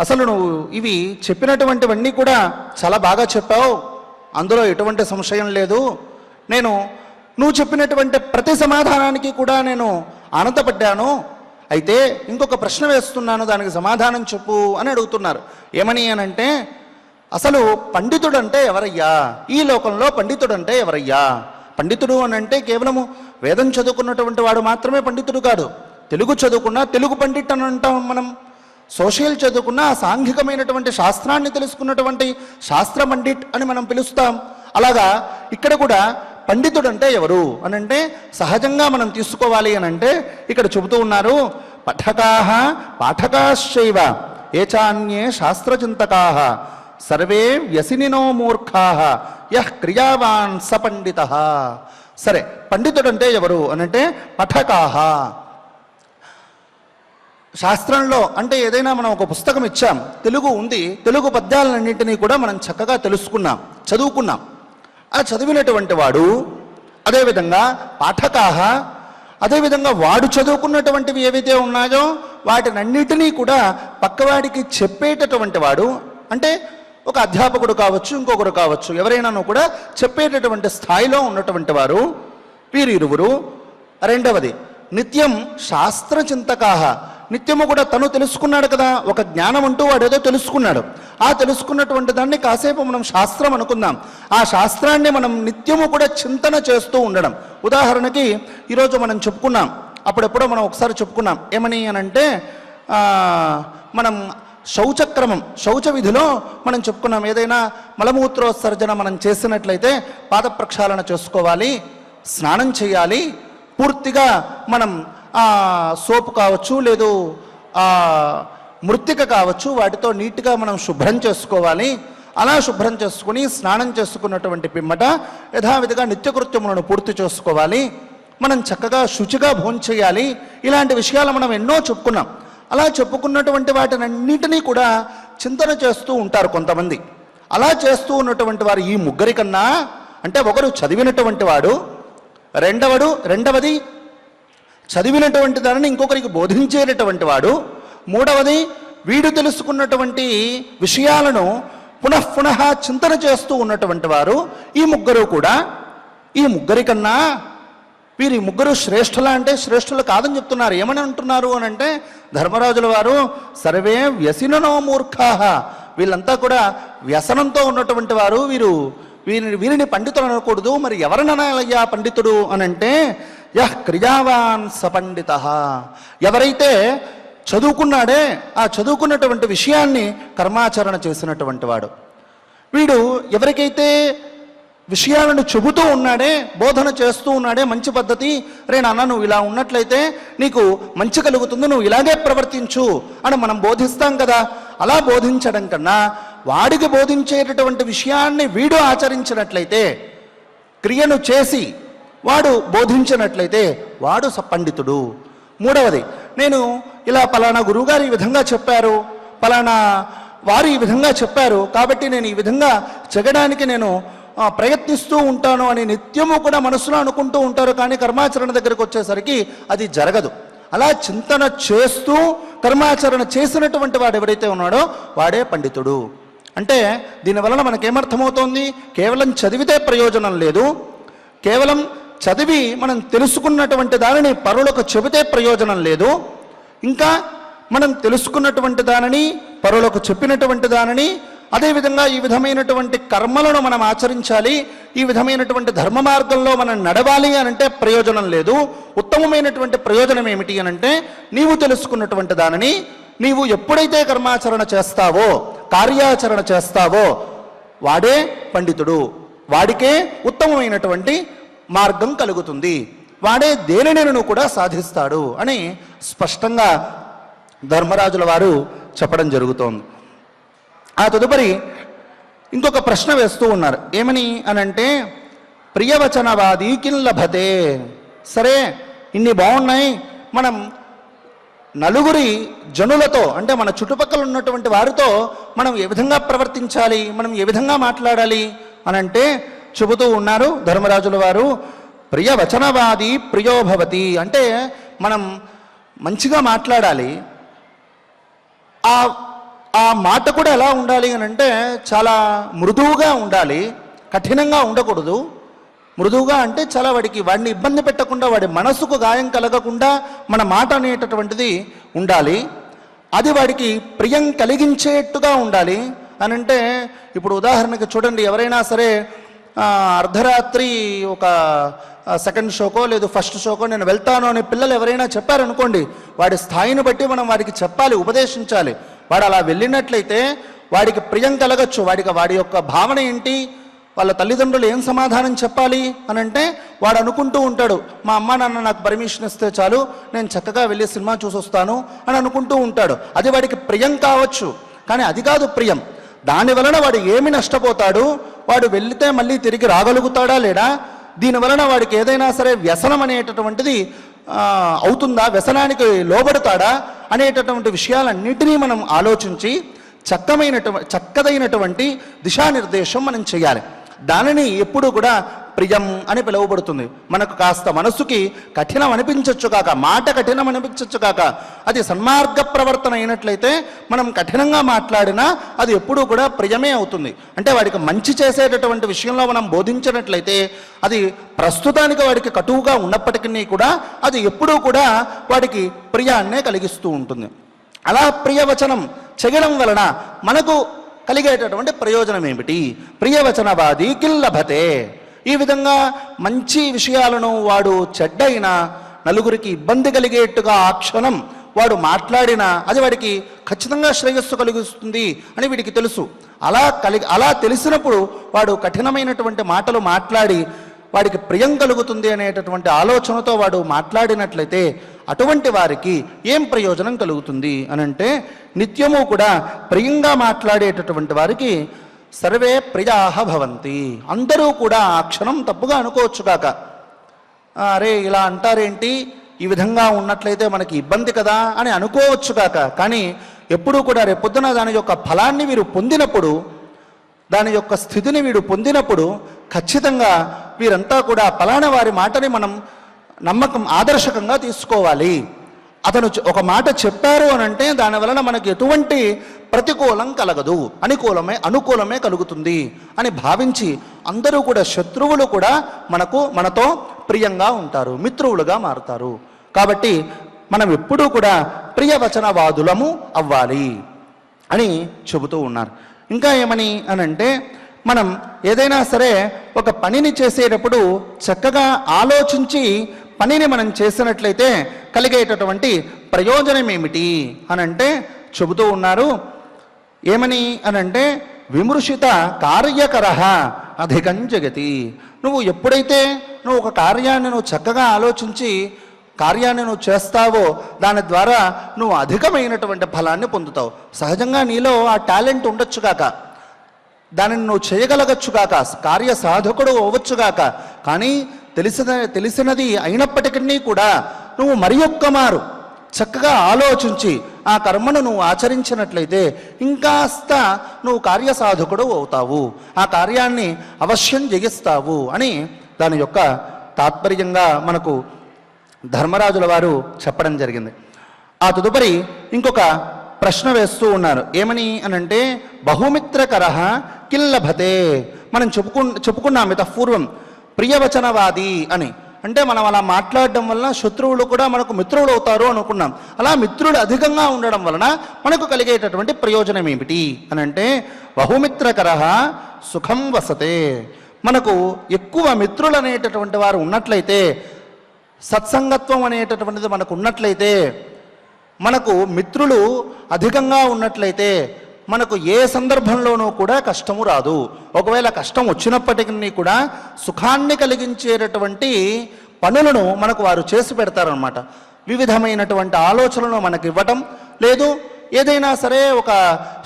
అసలు నువ్వు ఇవి చెప్పినటువంటివన్నీ కూడా చాలా బాగా చెప్పావు, అందులో ఎటువంటి సంశయం లేదు, నువ్వు చెప్పినటువంటి ప్రతి సమాధానానికి కూడా నేను ఆనందపడ్డాను, అయితే ఇంకొక ప్రశ్న వేస్తున్నాను, దానికి సమాధానం చెప్పు అని అడుగుతున్నారు. ఏమని అనంటే, అసలు పండితుడంటే ఎవరయ్యా? ఈ లోకంలో పండితుడంటే ఎవరయ్యా? పండితుడు అని అంటే కేవలము వేదం చదువుకున్నటువంటి వాడు మాత్రమే పండితుడు కాదు. తెలుగు చదువుకున్నా తెలుగు పండిట్ అని అంటాం మనం. సోషల్ చదువుకున్నా సాంఘికమైనటువంటి శాస్త్రాన్ని తెలుసుకున్నటువంటి శాస్త్ర పండిట్ అని మనం పిలుస్తాం. అలాగా ఇక్కడ కూడా పండితుడంటే ఎవరు అని అంటే సహజంగా మనం తీసుకోవాలి అని అంటే ఇక్కడ చెబుతూ ఉన్నారు, పఠకాః పాఠకాశ్చైవ ఏచాన్యే శాస్త్రచింతకాః సర్వే వ్యసినినో మూర్ఖాః యః క్రియావాన్ స పండితః. సరే, పండితుడంటే ఎవరు అనంటే పఠకాః. శాస్త్రంలో అంటే ఏదైనా మనం ఒక పుస్తకం ఇచ్చాం, తెలుగు ఉంది, తెలుగు పద్యాలన్నింటినీ కూడా మనం చక్కగా తెలుసుకున్నాం, చదువుకున్నాం. ఆ చదివినటువంటి వాడు అదేవిధంగా పాఠకాః, అదేవిధంగా వాడు చదువుకున్నటువంటివి ఏవైతే ఉన్నాయో వాటినన్నిటినీ కూడా పక్కవాడికి చెప్పేటటువంటి వాడు, అంటే ఒక అధ్యాపకుడు కావచ్చు, ఇంకొకరు కావచ్చు, ఎవరైనాను కూడా చెప్పేటటువంటి స్థాయిలో ఉన్నటువంటి వారు వీరిరువురు. రెండవది నిత్యం శాస్త్రచింతకాః. నిత్యము కూడా తను తెలుసుకున్నాడు కదా, ఒక జ్ఞానం అంటూ వాడు ఏదో తెలుసుకున్నాడు. ఆ తెలుసుకున్నటువంటి దాన్ని కాసేపు మనం శాస్త్రం అనుకుందాం. ఆ శాస్త్రాన్ని మనం నిత్యము కూడా చింతన చేస్తూ ఉండడం. ఉదాహరణకి ఈరోజు మనం చెప్పుకున్నాం, అప్పుడెప్పుడో మనం ఒకసారి చెప్పుకున్నాం, ఏమని అనంటే మనం శౌచక్రమం, శౌచ విధిలో మనం చెప్పుకున్నాం. ఏదైనా మలమూత్రోత్సర్జన మనం చేసినట్లయితే పాద ప్రక్షాళన చేసుకోవాలి, స్నానం చేయాలి, పూర్తిగా మనం సోపు కావచ్చు, లేదు మృత్తిక కావచ్చు, వాటితో నీట్గా మనం శుభ్రం చేసుకోవాలి. అలా శుభ్రం చేసుకుని స్నానం చేసుకున్నటువంటి పిమ్మట యథావిధిగా నిత్యకృత్యములను పూర్తి చేసుకోవాలి. మనం చక్కగా శుచిగా భోంచేయాలి. ఇలాంటి విషయాలు మనం ఎన్నో చెప్పుకున్నాం. అలా చెప్పుకున్నటువంటి వాటినన్నిటినీ కూడా చింతన చేస్తూ ఉంటారు కొంతమంది. అలా చేస్తూ ఉన్నటువంటి వారు ఈ ముగ్గురి కన్నా, అంటే ఒకరు చదివినటువంటి వాడు, రెండవది చదివినటువంటి దానిని ఇంకొకరికి బోధించేటటువంటి వాడు, మూడవది వీడు తెలుసుకున్నటువంటి విషయాలను పునః చింతన చేస్తూ ఉన్నటువంటి వారు. ఈ ముగ్గురు కూడా, ఈ ముగ్గురి కన్నా వీరి ముగ్గురు శ్రేష్ఠుల అంటే శ్రేష్ఠులు కాదని చెప్తున్నారు. ఏమని అంటున్నారు అని అంటే, ధర్మరాజుల వారు సర్వే వ్యసననో మూర్ఖాః, వీళ్ళంతా కూడా వ్యసనంతో ఉన్నటువంటి వారు, వీరిని పండితులు అనకూడదు. మరి ఎవరినయ్యా పండితుడు అనంటే, యః క్రియావాన్ సపండితః, ఎవరైతే చదువుకున్నాడే ఆ చదువుకున్నటువంటి విషయాన్ని కర్మాచరణ చేసినటువంటి వాడు. వీడు ఎవరికైతే విషయాలను చెబుతూ ఉన్నాడే, బోధన చేస్తూ ఉన్నాడే, మంచి పద్ధతి, రే నాన్న నువ్వు ఇలా ఉన్నట్లయితే నీకు మంచి కలుగుతుంది, నువ్వు ఇలాగే ప్రవర్తించు అని మనం బోధిస్తాం కదా. అలా బోధించడం కన్నా వాడికి బోధించేటటువంటి విషయాన్ని వీడు ఆచరించినట్లయితే, క్రియను చేసి వాడు బోధించినట్లయితే వాడు పండితుడు. మూడవది, నేను ఇలా పలానా గురువుగారు ఈ విధంగా చెప్పారు, పలానా వారు ఈ విధంగా చెప్పారు, కాబట్టి నేను ఈ విధంగా చెగడానికి నేను ప్రయత్నిస్తూ ఉంటాను అని నిత్యము కూడా మనసులో అనుకుంటూ ఉంటారు. కానీ కర్మాచరణ దగ్గరికి వచ్చేసరికి అది జరగదు. అలా చింతన చేస్తూ కర్మాచరణ చేసినటువంటి వాడు ఎవరైతే ఉన్నాడో వాడే పండితుడు. అంటే దీనివలన మనకేమర్థమవుతోంది? కేవలం చదివితే ప్రయోజనం లేదు, కేవలం చదివి మనం తెలుసుకున్నటువంటి దానిని పరులకు చెబితే ప్రయోజనం లేదు, ఇంకా మనం తెలుసుకున్నటువంటి దానిని పరులకు చెప్పినటువంటి దానిని, అదేవిధంగా ఈ విధమైనటువంటి కర్మలను మనం ఆచరించాలి, ఈ విధమైనటువంటి ధర్మ మార్గంలో మనం నడవాలి అనంటే ప్రయోజనం లేదు. ఉత్తమమైనటువంటి ప్రయోజనం ఏమిటి అనంటే, నీవు తెలుసుకున్నటువంటి దానిని నీవు ఎప్పుడైతే కర్మాచరణ చేస్తావో, కార్యాచరణ చేస్తావో వాడే పండితుడు, వాడికే ఉత్తమమైనటువంటి మార్గం కలుగుతుంది, వాడే దేనినైనా కూడా సాధిస్తాడు అని స్పష్టంగా ధర్మరాజుల వారు చెప్పడం జరుగుతోంది. ఆ తదుపరి ఇంకొక ప్రశ్న వేస్తూ ఉన్నారు. ఏమని అనంటే, ప్రియవచనవాది కిం లభతే. సరే, ఇన్ని బాగున్నాయి, మనం నలుగురి జనులతో అంటే మన చుట్టుపక్కల ఉన్నటువంటి వారితో మనం ఏ విధంగా ప్రవర్తించాలి, మనం ఏ విధంగా మాట్లాడాలి అనంటే చెబుతూ ఉన్నారు ధర్మరాజుల వారు. ప్రియవచనవాది ప్రియోభవతి అంటే మనం మంచిగా మాట్లాడాలి. ఆ మాట కూడా ఎలా ఉండాలి అని అంటే చాలా మృదువుగా ఉండాలి, కఠినంగా ఉండకూడదు. మృదువుగా అంటే చాలా వాడిని ఇబ్బంది పెట్టకుండా, వాడి మనసుకు గాయం కలగకుండా మన మాట అనేటటువంటిది ఉండాలి. అది వాడికి ప్రియం కలిగించేట్టుగా ఉండాలి అని అంటే, ఇప్పుడు ఉదాహరణకి చూడండి, ఎవరైనా సరే అర్ధరాత్రి ఒక సెకండ్ షోకో లేదు ఫస్ట్ షోకో నేను వెళ్తాను అని పిల్లలు ఎవరైనా చెప్పారనుకోండి, వాడి స్థాయిని బట్టి మనం వాడికి చెప్పాలి, ఉపదేశించాలి. వాడు అలా వెళ్ళినట్లయితే వాడికి ప్రియం కలగచ్చు. వాడి యొక్క భావన ఏంటి, వాళ్ళ తల్లిదండ్రులు ఏం సమాధానం చెప్పాలి అని అంటే, వాడు అనుకుంటూ ఉంటాడు, మా అమ్మ నాన్న నాకు పర్మిషన్ ఇస్తే చాలు, నేను చక్కగా వెళ్ళి సినిమా చూసొస్తాను అని అనుకుంటూ ఉంటాడు. అది వాడికి ప్రియం కావచ్చు, కానీ అది కాదు ప్రియం. దానివలన వాడు ఏమి నష్టపోతాడు, వాడు వెళితే మళ్ళీ తిరిగి రాగలుగుతాడా లేడా, దీనివలన వాడికి ఏదైనా సరే వ్యసనం అనేటటువంటిది అవుతుందా, వ్యసనానికి లోబడతాడా అనేటటువంటి విషయాలన్నిటినీ మనం ఆలోచించి చక్కదైనటువంటి దిశానిర్దేశం మనం చేయాలి. దానిని ఎప్పుడూ కూడా ప్రియం అని పిలువబడుతుంది. మనకు కాస్త మనసుకి కఠినం అనిపించవచ్చు కాక, మాట కఠినం అనిపించవచ్చు కాక, అది సన్మార్గ ప్రవర్తన అయినట్లయితే మనం కఠినంగా మాట్లాడినా అది ఎప్పుడూ కూడా ప్రియమే అవుతుంది. అంటే వాడికి మంచి చేసేటటువంటి విషయంలో మనం బోధించినట్లయితే అది ప్రస్తుతానికి వాడికి కటువుగా ఉన్నప్పటికీ కూడా అది ఎప్పుడూ కూడా వాడికి ప్రియాన్నే కలిగిస్తూ ఉంటుంది. అలా ప్రియవచనం చేయడం వలన మనకు కలిగేటటువంటి ప్రయోజనం ఏమిటి? ప్రియవచనవాది కిం లభతే. ఈ విధంగా మంచి విషయాలను వాడు చెడ్డైనా నలుగురికి ఇబ్బంది కలిగేట్టుగా ఆ క్షణం వాడు మాట్లాడినా అది వాడికి ఖచ్చితంగా శ్రేయస్సు కలిగిస్తుంది అని వీడికి తెలుసు. అలా తెలిసినప్పుడు వాడు కఠినమైనటువంటి మాటలు మాట్లాడి వాడికి ప్రియం కలుగుతుంది అనేటటువంటి ఆలోచనతో వాడు మాట్లాడినట్లయితే అటువంటి వారికి ఏం ప్రయోజనం కలుగుతుంది అనంటే, నిత్యము కూడా ప్రియంగా మాట్లాడేటటువంటి వారికి సర్వే ప్రియాహ భవంతి, అందరూ కూడా ఆ క్షణం తప్పుగా అనుకోవచ్చుగాక, అరే ఇలా అంటారేంటి, ఈ విధంగా ఉన్నట్లయితే మనకి ఇబ్బంది కదా అని అనుకోవచ్చుగాక. కానీ ఎప్పుడూ కూడా రేపొద్దున దాని యొక్క ఫలాన్ని వీరు పొందినప్పుడు, దాని యొక్క స్థితిని వీడు పొందినప్పుడు ఖచ్చితంగా వీరంతా కూడా ఫలానా వారి మాటని మనం నమ్మకం ఆదర్శకంగా తీసుకోవాలి. అతను ఒక మాట చెప్పారు అని అంటే దాని వలన మనకు ఎటువంటి ప్రతికూలం కలగదు, అనుకూలమే కలుగుతుంది అని భావించి అందరూ కూడా శత్రువులు కూడా మనతో ప్రియంగా ఉంటారు, మిత్రువులుగా మారుతారు. కాబట్టి మనం ఎప్పుడూ కూడా ప్రియవచనవాదులము అవ్వాలి అని చెబుతూ ఉన్నారు. ఇంకా ఏమని అనంటే, మనం ఏదైనా సరే ఒక పనిని చేసేటప్పుడు చక్కగా ఆలోచించి పనిని మనం చేసినట్లయితే కలిగేటటువంటి ప్రయోజనం ఏమిటి అనంటే చెబుతూ ఉన్నారు. ఏమని అనంటే, విమృశిత కార్యకర అధికం జగతి. నువ్వు ఎప్పుడైతే ఒక కార్యాన్ని చక్కగా ఆలోచించి కార్యాన్ని చేస్తావో దాని ద్వారా నువ్వు అధికమైనటువంటి ఫలాన్ని పొందుతావు. సహజంగా నీలో ఆ టాలెంట్ ఉండొచ్చుగాక, దానిని నువ్వు చేయగలగచ్చుగాక, కార్య సాధకుడు అవ్వచ్చుగాక. కానీ తెలిసినది అయినప్పటికీ కూడా నువ్వు మరి ఒక్క మారు చక్కగా ఆలోచించి ఆ కర్మను నువ్వు ఆచరించినట్లయితే ఇంకాస్త నువ్వు కార్యసాధకుడు అవుతావు, ఆ కార్యాన్ని అవశ్యం జయిస్తావు అని దాని యొక్క తాత్పర్యంగా మనకు ధర్మరాజుల వారు చెప్పడం జరిగింది. ఆ తదుపరి ఇంకొక ప్రశ్న వేస్తూ ఉన్నారు. ఏమని అనంటే, బహుమిత్రకర కిల్లభతే. మనం చెప్పుకున్నాం ఇత పూర్వం ప్రియవచనవాది అని. అంటే మనం అలా మాట్లాడడం వలన శత్రువులు కూడా మనకు మిత్రులు అవుతారు అనుకున్నాం. అలా మిత్రులు అధికంగా ఉండడం వలన మనకు కలిగేటటువంటి ప్రయోజనం ఏమిటి అనంటే, బహుమిత్రకర సుఖం వసతే. మనకు ఎక్కువ మిత్రులు అనేటటువంటి వారు ఉన్నట్లయితే, సత్సంగత్వం అనేటటువంటిది మనకు ఉన్నట్లయితే, మనకు మిత్రులు అధికంగా ఉన్నట్లయితే మనకు ఏ సందర్భంలోనూ కూడా కష్టము రాదు. ఒకవేళ కష్టం వచ్చినప్పటికీ కూడా సుఖాన్ని కలిగించేటటువంటి పనులను మనకు వారు చేసి పెడతారనమాట. వివిధమైనటువంటి ఆలోచనలను మనకు ఇవ్వటం, లేదు ఏదైనా సరే ఒక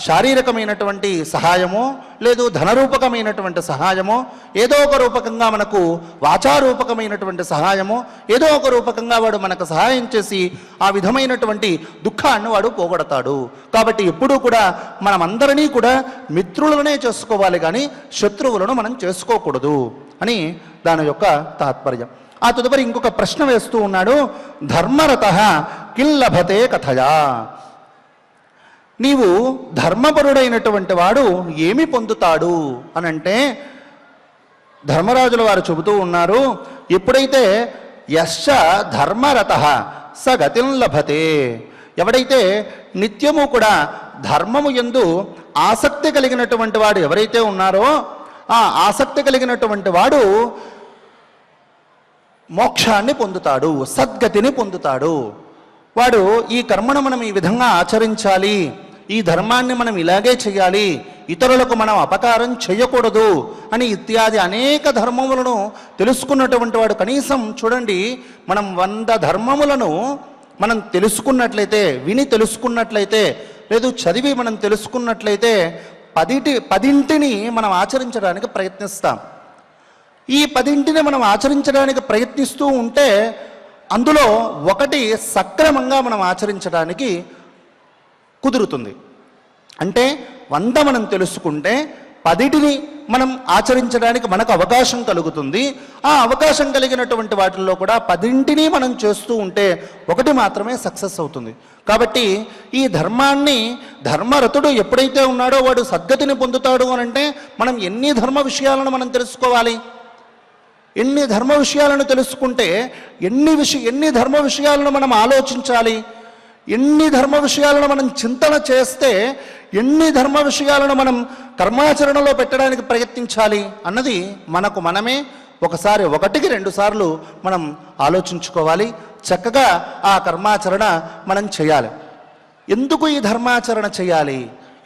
శారీరకమైనటువంటి సహాయమో, లేదు ధనరూపకమైనటువంటి సహాయమో, ఏదో ఒక రూపకంగా మనకు వాచారూపకమైనటువంటి సహాయమో, ఏదో ఒక రూపకంగా వాడు మనకు సహాయం చేసి ఆ విధమైనటువంటి దుఃఖాన్ని వాడు పోగొడతాడు. కాబట్టి ఎప్పుడూ కూడా మనమందరినీ కూడా మిత్రులనే చేసుకోవాలి, కానీ శత్రువులను మనం చేసుకోకూడదు అని దాని యొక్క తాత్పర్యం. ఆ తదుపరి ఇంకొక ప్రశ్న వేస్తూ ఉన్నాడు. ధర్మరత కిల్లభతే కథయా. నీవు ధర్మపరుడైనటువంటి వాడు ఏమి పొందుతాడు అనంటే, ధర్మరాజుల వారు చెబుతూ ఉన్నారు, ఎప్పుడైతే యశ్చ ధర్మరత స గతిం లభతే. ఎవడైతే నిత్యము కూడా ధర్మము యందు ఆసక్తి కలిగినటువంటి వాడు ఎవరైతే ఉన్నారో, ఆ ఆసక్తి కలిగినటువంటి వాడు మోక్షాన్ని పొందుతాడు, సద్గతిని పొందుతాడు. వాడు ఈ కర్మను మనం ఈ విధంగా ఆచరించాలి, ఈ ధర్మాన్ని మనం ఇలాగే చేయాలి, ఇతరులకు మనం అపకారం చేయకూడదు అని ఇత్యాది అనేక ధర్మములను తెలుసుకున్నటువంటి వాడు. కనీసం చూడండి, మనం 100 ధర్మములను మనం తెలుసుకున్నట్లయితే, విని తెలుసుకున్నట్లయితే, లేదు చదివి మనం తెలుసుకున్నట్లయితే 10ంటిని మనం ఆచరించడానికి ప్రయత్నిస్తాం. ఈ 10ంటిని మనం ఆచరించడానికి ప్రయత్నిస్తూ ఉంటే అందులో ఒకటి సక్రమంగా మనం ఆచరించడానికి కుదురుతుంది. అంటే 100 మనం తెలుసుకుంటే 10టిని మనం ఆచరించడానికి మనకు అవకాశం కలుగుతుంది. ఆ అవకాశం కలిగినటువంటి వాటిల్లో కూడా 10ంటిని మనం చేస్తూ ఉంటే ఒకటి మాత్రమే సక్సెస్ అవుతుంది. కాబట్టి ఈ ధర్మాన్ని, ధర్మరతుడు ఎప్పుడైతే ఉన్నాడో వాడు సద్గతిని పొందుతాడు అని అంటే మనం ఎన్ని ధర్మ విషయాలను మనం తెలుసుకోవాలి. ఎన్ని ధర్మ విషయాలను తెలుసుకుంటే ఎన్ని ధర్మ విషయాలను మనం ఆలోచించాలి, ఎన్ని ధర్మ విషయాలను మనం చింతన చేస్తే ఎన్ని ధర్మ విషయాలను మనం కర్మాచరణలో పెట్టడానికి ప్రయత్నించాలి అన్నది మనకు మనమే ఒకసారి 1కి 2 సార్లు మనం ఆలోచించుకోవాలి. చక్కగా ఆ కర్మాచరణ మనం చేయాలి. ఎందుకు ఈ ధర్మాచరణ చేయాలి?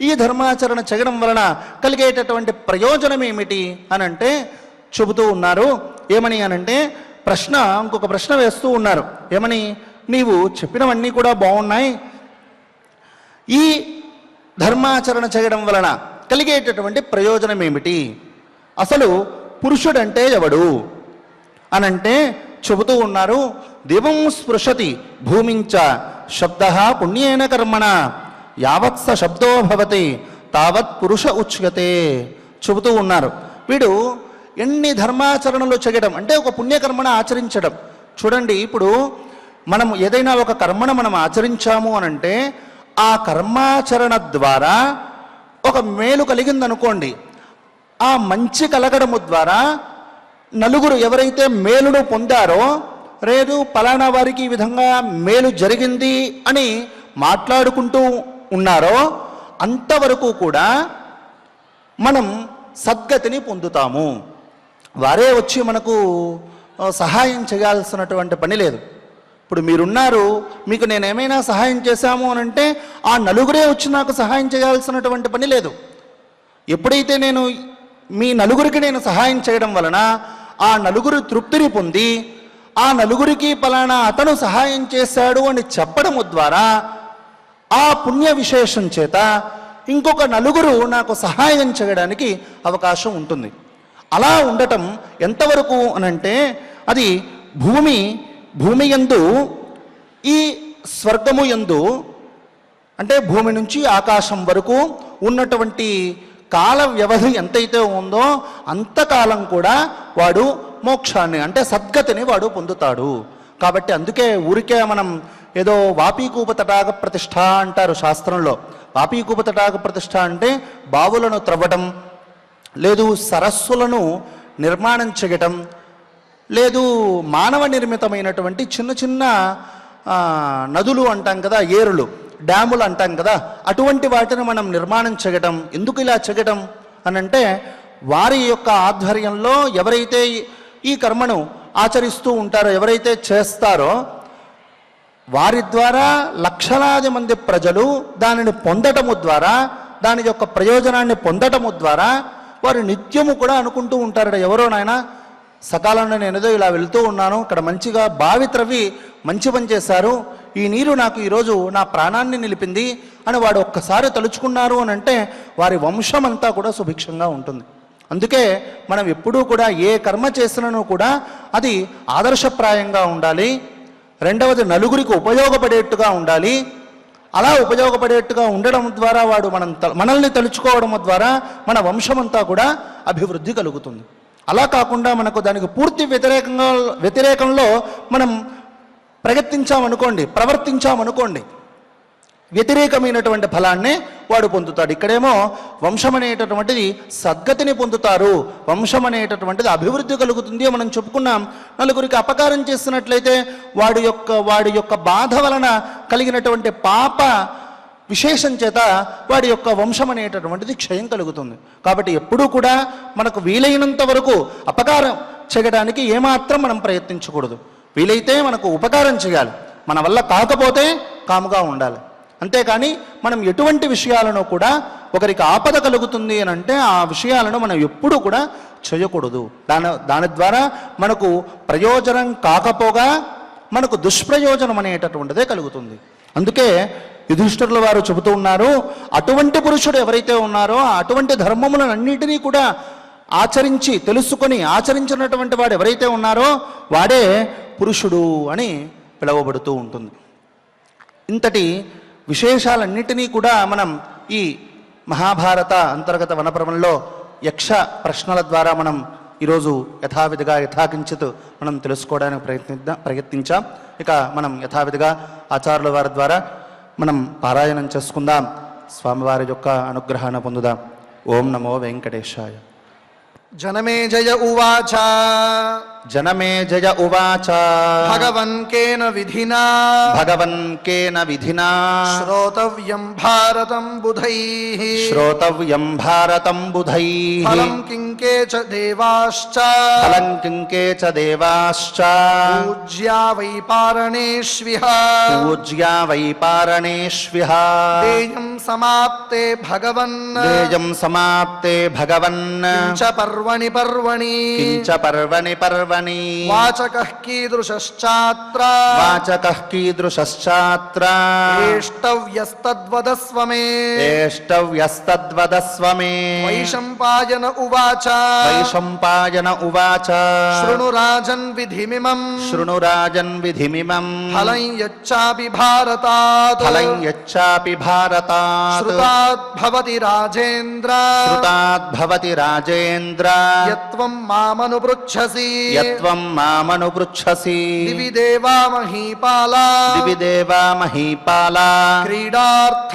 ఈ ధర్మాచరణ చేయడం వలన కలిగేటటువంటి ప్రయోజనం ఏమిటి అని అంటే చెబుతూ ఉన్నారు. ఏమని అనంటే ఇంకొక ప్రశ్న వేస్తూ ఉన్నారు. ఏమని? నీవు చెప్పినవన్నీ కూడా బాగున్నాయి, ఈ ధర్మాచరణ చేయడం వలన కలిగేటటువంటి ప్రయోజనం ఏమిటి? అసలు పురుషుడంటే ఎవడు అనంటే చెబుతూ ఉన్నారు. దేవం స్పృశతి భూమించ శబ్ద పుణ్యేన కర్మణ యావత్స శబ్దో భవతి తావత్ పురుష ఉచ్యతే చెబుతూ ఉన్నారు. వీడు ఎన్ని ధర్మాచరణలు చేయడం అంటే ఒక పుణ్యకర్మను ఆచరించడం. చూడండి, ఇప్పుడు మనం ఏదైనా ఒక కర్మను మనం ఆచరించాము అనంటే ఆ కర్మాచరణ ద్వారా ఒక మేలు కలిగిందనుకోండి, ఆ మంచి కలగడము ద్వారా నలుగురు ఎవరైతే మేలును పొందారో, లేదు పలానా వారికి ఈ విధంగా మేలు జరిగింది అని మాట్లాడుకుంటూ ఉన్నారో, అంతవరకు కూడా మనం సద్గతిని పొందుతాము. వారే వచ్చి మనకు సహాయం చేయాల్సినటువంటి పని లేదు. ఇప్పుడు మీరున్నారు, మీకు నేనేమైనా సహాయం చేశాము అని అంటే ఆ నలుగురే వచ్చి నాకు సహాయం చేయాల్సినటువంటి పని లేదు. ఎప్పుడైతే నేను మీ నలుగురికి నేను సహాయం చేయడం వలన ఆ నలుగురు తృప్తిని పొంది ఆ నలుగురికి పలానా అతను సహాయం చేశాడు అని చెప్పడము ద్వారా ఆ పుణ్య విశేషం చేత ఇంకొక నలుగురు నాకు సహాయం చేయడానికి అవకాశం ఉంటుంది. అలా ఉండటం ఎంతవరకు అనంటే అది భూమి యందు ఈ స్వర్గము యందు అంటే భూమి నుంచి ఆకాశం వరకు ఉన్నటువంటి కాల వ్యవధి ఎంతైతే ఉందో అంతకాలం కూడా వాడు మోక్షాన్ని అంటే సద్గతిని వాడు పొందుతాడు. కాబట్టి అందుకే ఊరికే మనం ఏదో వాపీకూప తటాక ప్రతిష్ఠ అంటారు శాస్త్రంలో. వాపీకూప తటాక ప్రతిష్ఠ అంటే బావులను త్రవ్వటం, లేదు సరస్సులను నిర్మాణం చేయటం, లేదు మానవ నిర్మితమైనటువంటి చిన్న చిన్న నదులు అంటాం కదా, ఏరులు, డ్యాములు అంటాం కదా, అటువంటి వాటిని మనం నిర్మాణం చేయటం. ఎందుకు ఇలా చేయటం అనంటే వారి యొక్క ఆధ్వర్యంలో ఎవరైతే ఈ కర్మను ఆచరిస్తూ ఉంటారో, ఎవరైతే చేస్తారో వారి ద్వారా లక్షలాది మంది ప్రజలు దానిని పొందటము ద్వారా, దాని యొక్క ప్రయోజనాన్ని పొందటము ద్వారా వారు నిత్యము కూడా అనుకుంటూ ఉంటారట, ఎవరో నాయన సకాలంలో నేను ఏదో ఇలా వెళ్తూ ఉన్నాను, ఇక్కడ మంచిగా బావి త్రవ్వి మంచి పని చేశారు, ఈ నీరు నాకు ఈరోజు నా ప్రాణాన్ని నిలిపింది అని వాడు ఒక్కసారి తలుచుకున్నారు అని అంటే వారి వంశం అంతా కూడా సుభిక్షంగా ఉంటుంది. అందుకే మనం ఎప్పుడూ కూడా ఏ కర్మ చేసినను కూడా అది ఆదర్శప్రాయంగా ఉండాలి. రెండవది నలుగురికి ఉపయోగపడేట్టుగా ఉండాలి. అలా ఉపయోగపడేట్టుగా ఉండడం ద్వారా వాడు మనల్ని తలుచుకోవడం ద్వారా మన వంశమంతా కూడా అభివృద్ధి కలుగుతుంది. అలా కాకుండా మనకు దానికి పూర్తి వ్యతిరేకంలో మనం ప్రవర్తించామనుకోండి వ్యతిరేకమైనటువంటి ఫలాన్నే వాడు పొందుతాడు. ఇక్కడేమో వంశం అనేటటువంటిది సద్గతిని పొందుతారు, వంశం అనేటటువంటిది అభివృద్ధి కలుగుతుంది మనం చెప్పుకున్నాం. నలుగురికి అపకారం చేసినట్లయితే వాడి యొక్క బాధ వలన కలిగినటువంటి పాప విశేషం చేత వాడి యొక్క వంశం అనేటటువంటిది క్షయం కలుగుతుంది. కాబట్టి ఎప్పుడూ కూడా మనకు వీలైనంత వరకు అపకారం చేయడానికి ఏమాత్రం మనం ప్రయత్నించకూడదు. వీలైతే మనకు ఉపకారం చేయాలి, మన వల్ల కాకపోతే కాముగా ఉండాలి. అంతేకాని మనం ఎటువంటి విషయాలను కూడా ఒకరికి ఆపద కలుగుతుంది అని అంటే ఆ విషయాలను మనం ఎప్పుడూ కూడా చేయకూడదు. దాని ద్వారా మనకు ప్రయోజనం కాకపోగా మనకు దుష్ప్రయోజనం అనేటటువంటిదే కలుగుతుంది. అందుకే యుధిష్ఠిరుల వారు చెబుతూ ఉన్నారు, అటువంటి పురుషుడు ఎవరైతే ఉన్నారో అటువంటి ధర్మములన్నిటినీ కూడా ఆచరించి తెలుసుకొని ఆచరించినటువంటి వాడు ఎవరైతే ఉన్నారో వాడే పురుషుడు అని పిలువబడుతూ ఉంటుంది. ఇంతటి విశేషాలన్నిటినీ కూడా మనం ఈ మహాభారత అంతర్గత వనపర్వంలో యక్ష ప్రశ్నల ద్వారా మనం ఈరోజు యథాకించిత్ మనం తెలుసుకోవడానికి ప్రయత్నించాం. ఇక మనం యథావిధిగా ఆచార్యుల వారి ద్వారా మనం పారాయణం చేసుకుందాం, స్వామివారి యొక్క అనుగ్రహాన్ని పొందుదాం. ఓం నమో వెంకటేశాయ. జనమేజయ ఉవాచ जनमेजय उवाच भगवन् केन विधिना भगवन् केन विधिना श्रोतव्यं भारतं बुधैः श्रोतव्यं भारतं बुधैः फलं किङ्के च देवाश्च फलं किङ्के च देवाश्च पूज्या वै पारणेष्विह पूज्या वै पारणेष्विह देयं समाप्ते भगवन् देयं समाप्ते भगवन् किञ्च पर्वणि पर्वणि किञ्च पर्वणि पर्वणि वाचकः कीदृशश्चात्र वाचकः कीदृशश्चात्र एष्टव्यस्तद्वदस्व मे एष्टव्यस्तद्वदस्व मे वैशम्पायन उवाच वैशम्पायन उवाच शृणु राजन् विधिमिमम् शृणु राजन् विधिमिमम् फलं यच्चापि भारतात् फलं यच्चापि भारतात् श्रुतात् भवति राजेन्द्र श्रुतात् भवति राजेन्द्र यत्त्वं मामनुपृच्छसि यत्त्वं मामनुपृच्छसि दिवि देवा महीपाला दिवि देवा महीपाला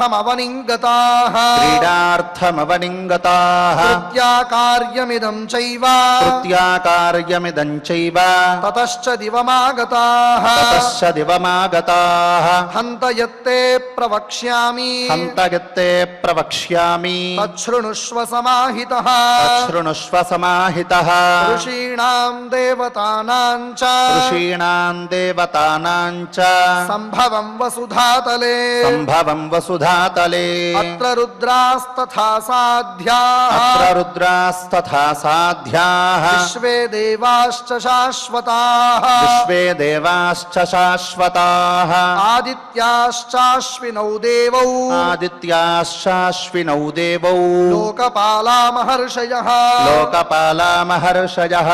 क्रीडार्थमवनिङ्गताः क्रीडार्थमवनिङ्गताः कृत्या कार्यमिदं चैव कृत्या कार्यमिदं चैव ततश्च दिवमागताः ततश्च दिवमागताः हन्त यत्ते प्रवक्ष्यामि हन्त यत्ते प्रवक्ष्यामि तच्छृणुष्व समाहितः तच्छृणुष्व समाहितः ऋषीणां देवतानां च ऋषीणां देवतानां च सम्भवं वसुधातले सम्भवं वसुधातले अत्र रुद्रास्तथा साध्याः अत्र रुद्रास्तथा साध्याः विश्वे देवाश्च शाश्वताः विश्वे देवाश्च शाश्वताः आदित्याश्चाश्विनौ देवौ आदित्याश्चाश्विनौ देवौ लोकपाला महर्षयः लोकपाला महर्षयः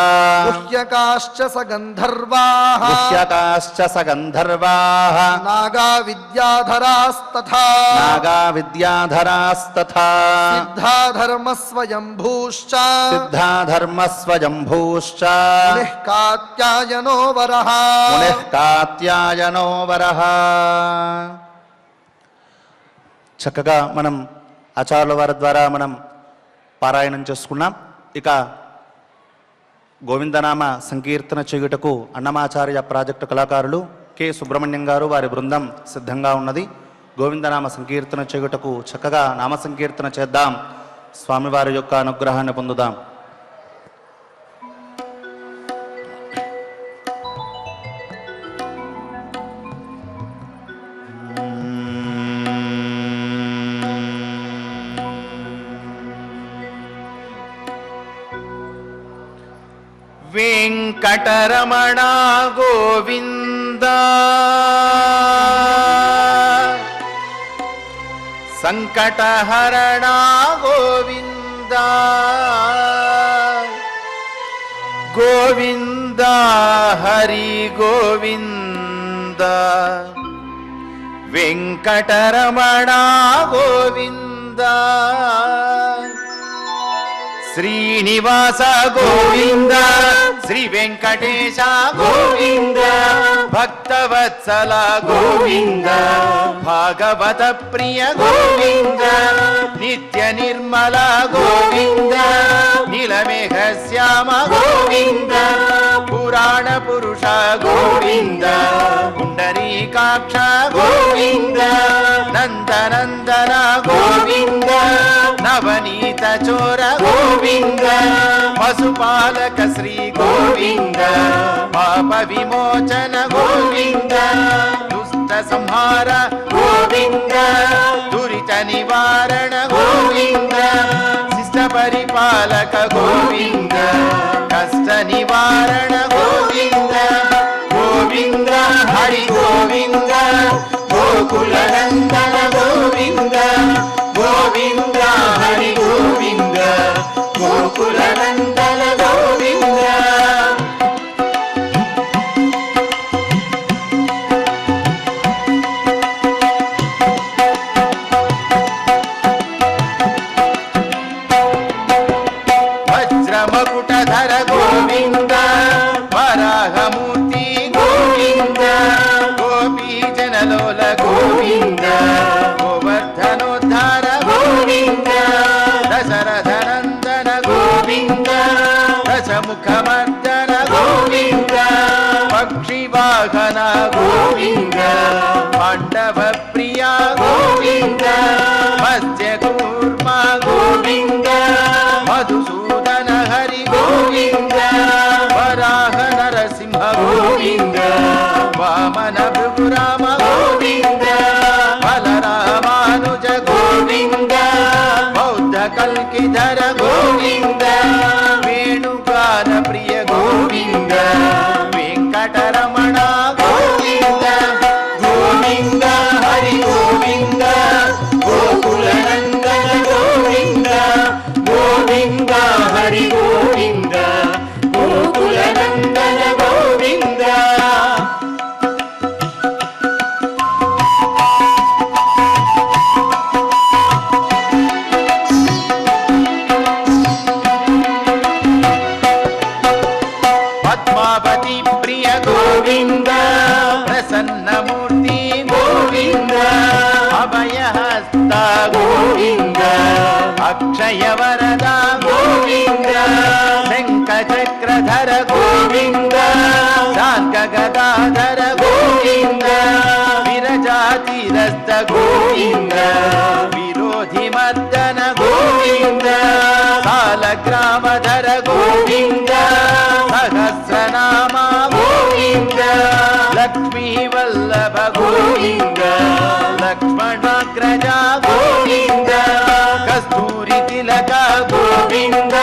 गुह्यकाश्च स गन्धर्वाः गुह्यकाश्च स गन्धर्वाः नागा विद्याधरास्तथा नागा विद्याधरास्तथा सिद्धाधर्मस्वयम्भूश्च सिद्धाधर्मस्वयम्भूश्च मुनिः कात्यायनो वरः मुनिः कात्यायनो వరః. చక్కగా మనం ఆచార్యుల వారి ద్వారా మనం పారాయణం చేసుకున్నాం. ఇక గోవిందనామ సంకీర్తన చేయుటకు అన్నమాచార్య ప్రాజెక్టు కళాకారులు కె సుబ్రహ్మణ్యం గారు వారి బృందం సిద్ధంగా ఉన్నది. గోవిందనామ సంకీర్తన చేయుటకు చక్కగా నామ సంకీర్తన చేద్దాం. స్వామివారి యొక్క అనుగ్రహాన్ని పొందుదాం. వెంకటరమణ గోవింద సంకటహరణ గోవింద గోవింద హరి గోవింద వెంకటరమణ గోవింద శ్రీనివాస గోవింద శ్రీ వెంకటేశ గోవింద భక్తవత్సల గోవింద భాగవత ప్రియ గోవింద నిత్య నిర్మల గోవింద నీలమేఘ శ్యామ గోవింద పురాణ పురుష గోవింద పుండరీకాక్ష గోవింద నందనందన గోవింద నవనీత చోర గోవింద పశుపాలక శ్రీ గోవింద పాప విమోచన గోవింద దుష్ట సంహార గోవింద దురిత నివారణ గోవింద శిష్ట పరిపాలక గోవింద కష్ట నివారణ గోవింద గోవింద హరి గోవింద గోకుల నందన గోవింద గోవింద హరి గోవింద గోకుల నందన గోవింద వజ్రమకుటధర గోవింద వరాహమూర్తి గోవింద గోపీ జనలోల గోవింద గోవర్ధనోద్ధార గోవింద దశరథనందన గోవింద దశముఖమర్దన గోవింద వామన భృగురామ గోవింద బలరామానుజ గోవింద బౌద్ధ కల్కిధర గోవింద వేణుగాన ప్రియ గోవింద వెంకటరమణ గోవింద గోవింద హరి గోవింద గోకుల నందన గోవింద గోవింద హరి గోవింద గోకుల నందన గోవింద పద్మావతి ప్రియ గోవింద ప్రసన్నమూర్తి గోవింద అభయహస్త గోవింద అక్షయ వరద గోవింద శంఖ చక్రధర గోవింద శాంక గదాధర గోవింద విరజాతిరస్త గోవింద విరోధి మర్దన గోవింద సాలగ్రామధర గోవింద సహస్రనామ గోవింద లక్ష్మీ వల్లభ గోవింద లక్ష్మణాగ్రజ గోవింద కస్తూరి తిలక గోవింద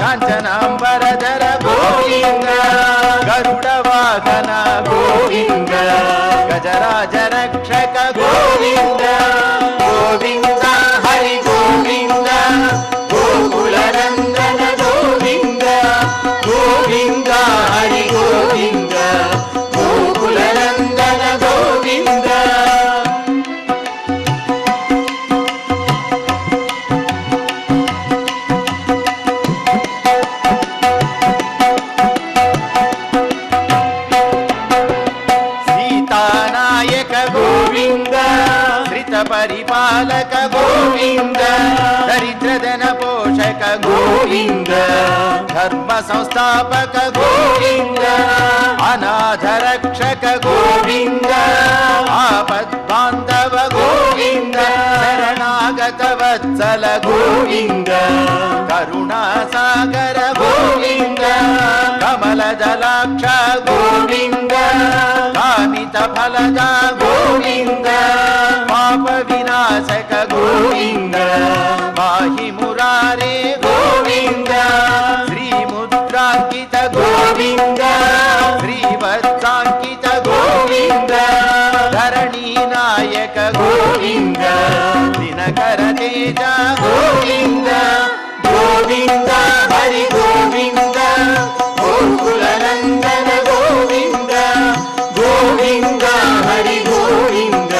కాంచనాంబరధర గోవింద గరుడ వాహన గోవింద గజరాజ రక్షక గోవింద గోవింద హరి గోవింద గోకుల నందన గోవింద గోవింద హరి గోవింద గోకుల నందన గోవింద సీతానాయక గోవింద శ్రిత పరిపాలక గోవింద దరిద్రధన పోషక గోవింద ధర్మ సంస్థాపక గోవింద అనాథ రక్షక గోవింద ఆపద్బాంధవ గోవింద శరణాగత వత్సల గోవింద కరుణాసాగర గోవింద కమలదలాక్ష గోవింద కామిత ఫలద గోవింద పాప వినాశక గోవింద పాహి మురారే గోవింద శ్రీముద్రాంకిత గోవింద శ్రీవత్సాంకిత గోవింద ధరణీ నాయక గోవింద దినకర తేజ గోవింద గోవింద హరి గోవింద గోకుల నందన గోవింద గోవింద హరి గోవింద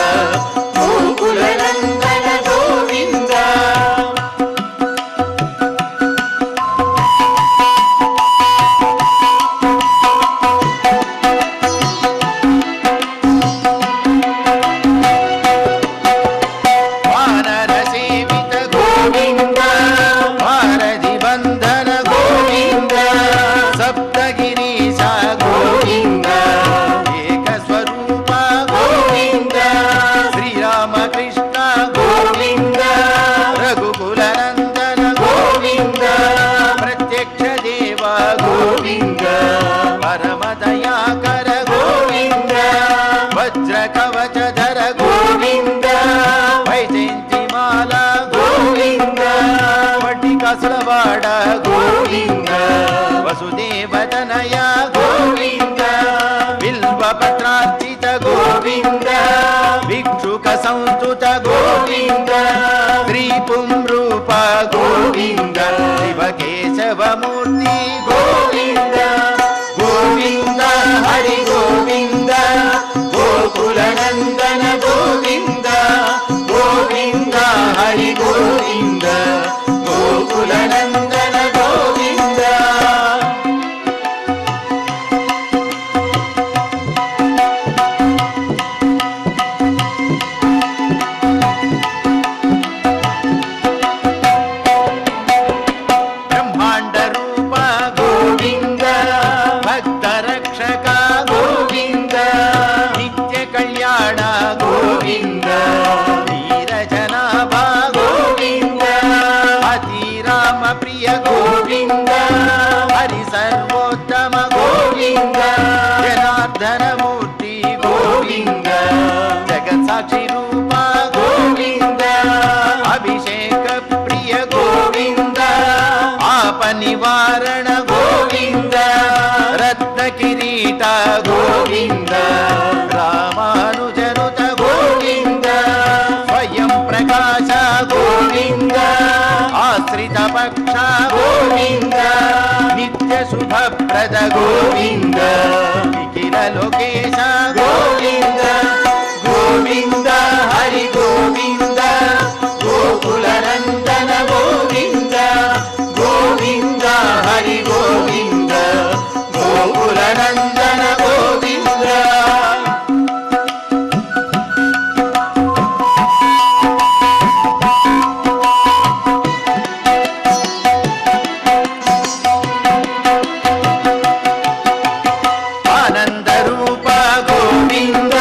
గోకుల నందన గోవింద వానర సేవిత గోవింద వారధి బంధన గోవింద సప్తగిరీశ గోవింద ఏక స్వరూప గోవింద శ్రీరామకృష్ణ గోవింద రఘుకుల నందన గోవింద ప్రత్యక్ష దేవ గోవింద పరమ దయాకర గోవింద వజ్ర కవచధర గోవింద వైజయంతిమాల గోవింద పట్టికాసులవాడ గోవింద వసుదేవతనయ గోవింద బిల్వపత్రార్చిత గోవింద భిక్షుక సంస్తుత గోవింద శ్రీపుంరూప గోవింద శివకేశవమూర్తి గోవింద గోవింద హరి గోవింద గోకుల నందన గోవింద గోవింద హరి గోవింద గోకుల నందన గోవింద బ్రహ్మాండ రూప గోవింద భక్త రక్షక గోవింద నిత్య కళ్యాణ గోవింద వీరజనాభ గోవింద అతిరామ ప్రియ గోవింద హరి సర్వోత్తమ గోవింద జనార్దన మూర్తి సాక్షి రూప గోవింద అభిషేక ప్రియ గోవింద ఆప నివారణ గోవింద రత్న కిరీట గోవింద రామానుజనుత గోవింద స్వయం ప్రకాశ గోవింద ఆశ్రిత పక్ష గోవింద నిత్య శుభప్రద గోవింద నిఖిల లోకేశ గోవింద గోవింద హరి గోవింద గోకుల నందన గోవింద గోవింద హరి గోవింద గోకుల నందన గోవింద ఆనంద రూప గోవింద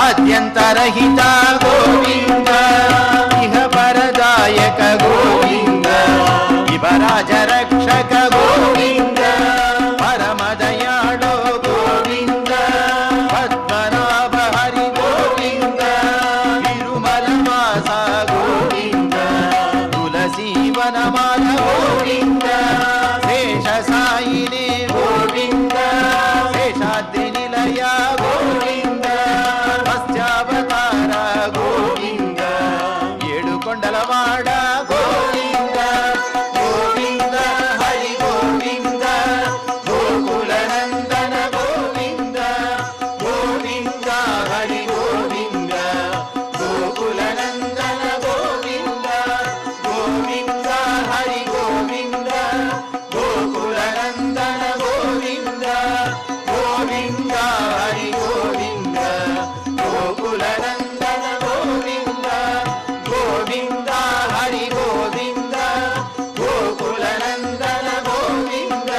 ఆద్యంతరహిత గోవింద ఇహ పరదాయక గోవింద ఇవరాజ రక్షక గోవింద పరమదయాళో గోవింద పద్మనాభ హరి గోవింద తిరుమల వాస గోవింద తులసీవనమాల గోవింద శేష సాయినే గోవింద శేషాద్రి నిలయ గోవింద మత్స్యావతార గోవింద ఏడుకొండలవాడ గోవింద గోవింద హరి గోవింద గోకుల నందన గోవింద గోవింద హరి గోవింద గోకుల నందన గోవింద గోవింద హరి గోవింద గోకుల నందన గోవింద గోవింద హరి గోవింద గోకుల నందన గోవింద గోవింద హరి గోవింద గోకుల నందన గోవింద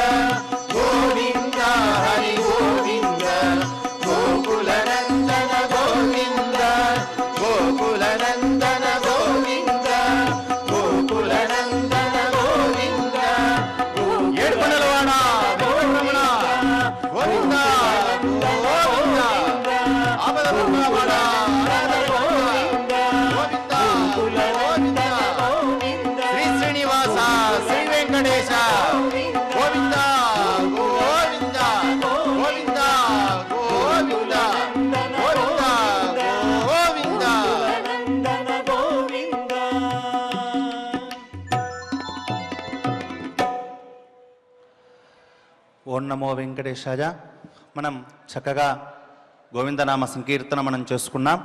గోవింద హరి గోవింద గోకుల నందన గోవింద గోకుల నందన గోవింద గోకుల నందన గోవింద ఏడుకొండలవాడ వెంకటరమణ గోవింద గోవింద ఆపద రూపవాడ గోవింద గోవింద శ్రీ శ్రీనివాస శ్రీ వెంకటేశ గోవింద గోవింద గోవింద గోవింద గోవింద గోవింద ఓం నమో వెంకటేశాయ. మనం చక్కగా గోవిందనామ సంకీర్తన మనం చేసుకున్నాం.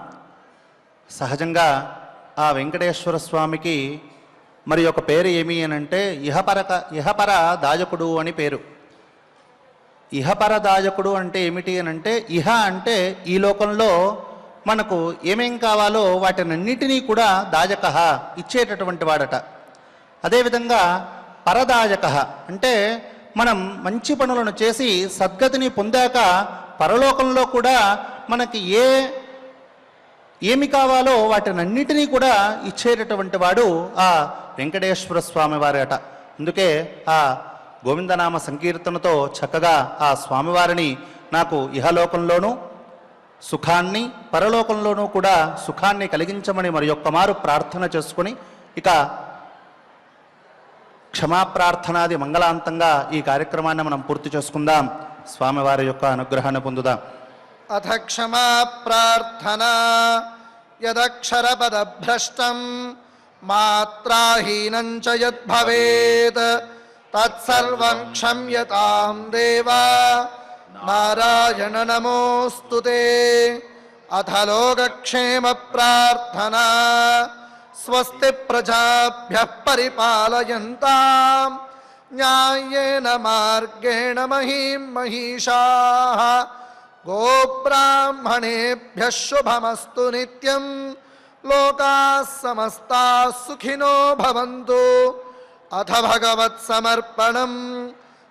సహజంగా ఆ వెంకటేశ్వర స్వామికి మరి ఒక పేరు ఏమి అని అంటే ఇహపర దాయకుడు అని పేరు. ఇహపర దాయకుడు అంటే ఏమిటి అని అంటే ఇహ అంటే ఈ లోకంలో మనకు ఏమేం కావాలో వాటినన్నిటినీ కూడా దాయక ఇచ్చేటటువంటి వాడట. అదేవిధంగా పరదాయక అంటే మనం మంచి పనులను చేసి సద్గతిని పొందాక పరలోకంలో కూడా మనకి ఏమి కావాలో వాటినన్నిటినీ కూడా ఇచ్చేటటువంటి వాడు ఆ వెంకటేశ్వర స్వామి వారి అట. అందుకే ఆ గోవిందనామ సంకీర్తనతో చక్కగా ఆ స్వామివారిని నాకు ఇహలోకంలోనూ సుఖాన్ని పరలోకంలోనూ కూడా సుఖాన్ని కలిగించమని మరి ఒక్కమారు ప్రార్థన చేసుకుని ఇక క్షమాప్రార్థనాది మంగళాంతంగా ఈ కార్యక్రమాన్ని మనం పూర్తి చేసుకుందాం. స్వామివారి యొక్క అనుగ్రహాన్ని పొందుదాం. అథ క్షమా ప్రార్థనా యదక్షరపదభ్రష్టం మాత్రాహీనం చ యద్భవేత్ తత్సర్వం క్షమ్యతాం దేవా నారాయణ నమోస్తుతే. అథ లోకక్షేమ ప్రార్థనా స్వస్తి ప్రజాభ్యః పరిపాలయంతాం న్యాయేన మార్గేణ మహీం మహిషాః. గోబ్రాహ్మణేభ్యః శుభమస్తు నిత్యం. లోకాః సమస్తాః సుఖినో భవంతు. అథ భగవత్ సమర్పణం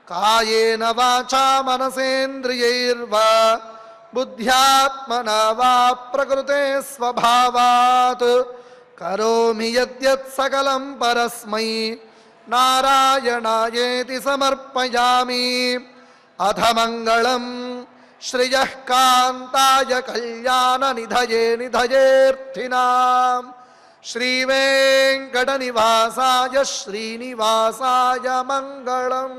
కాయేన వాచా మనసేంద్రియైర్వా బుద్ధ్యాత్మనా వా ప్రకృతే స్వభావాత్ కరోమి యద్యత్ సకలం పరస్మై నారాయణాయేతి సమర్పయామి. అథ మంగళం శ్రియః కాంతాయ కళ్యాణ నిధయే నిధయేర్థినాం శ్రీవేంకట నివాసాయ శ్రీనివాసాయ మంగళం.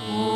Oh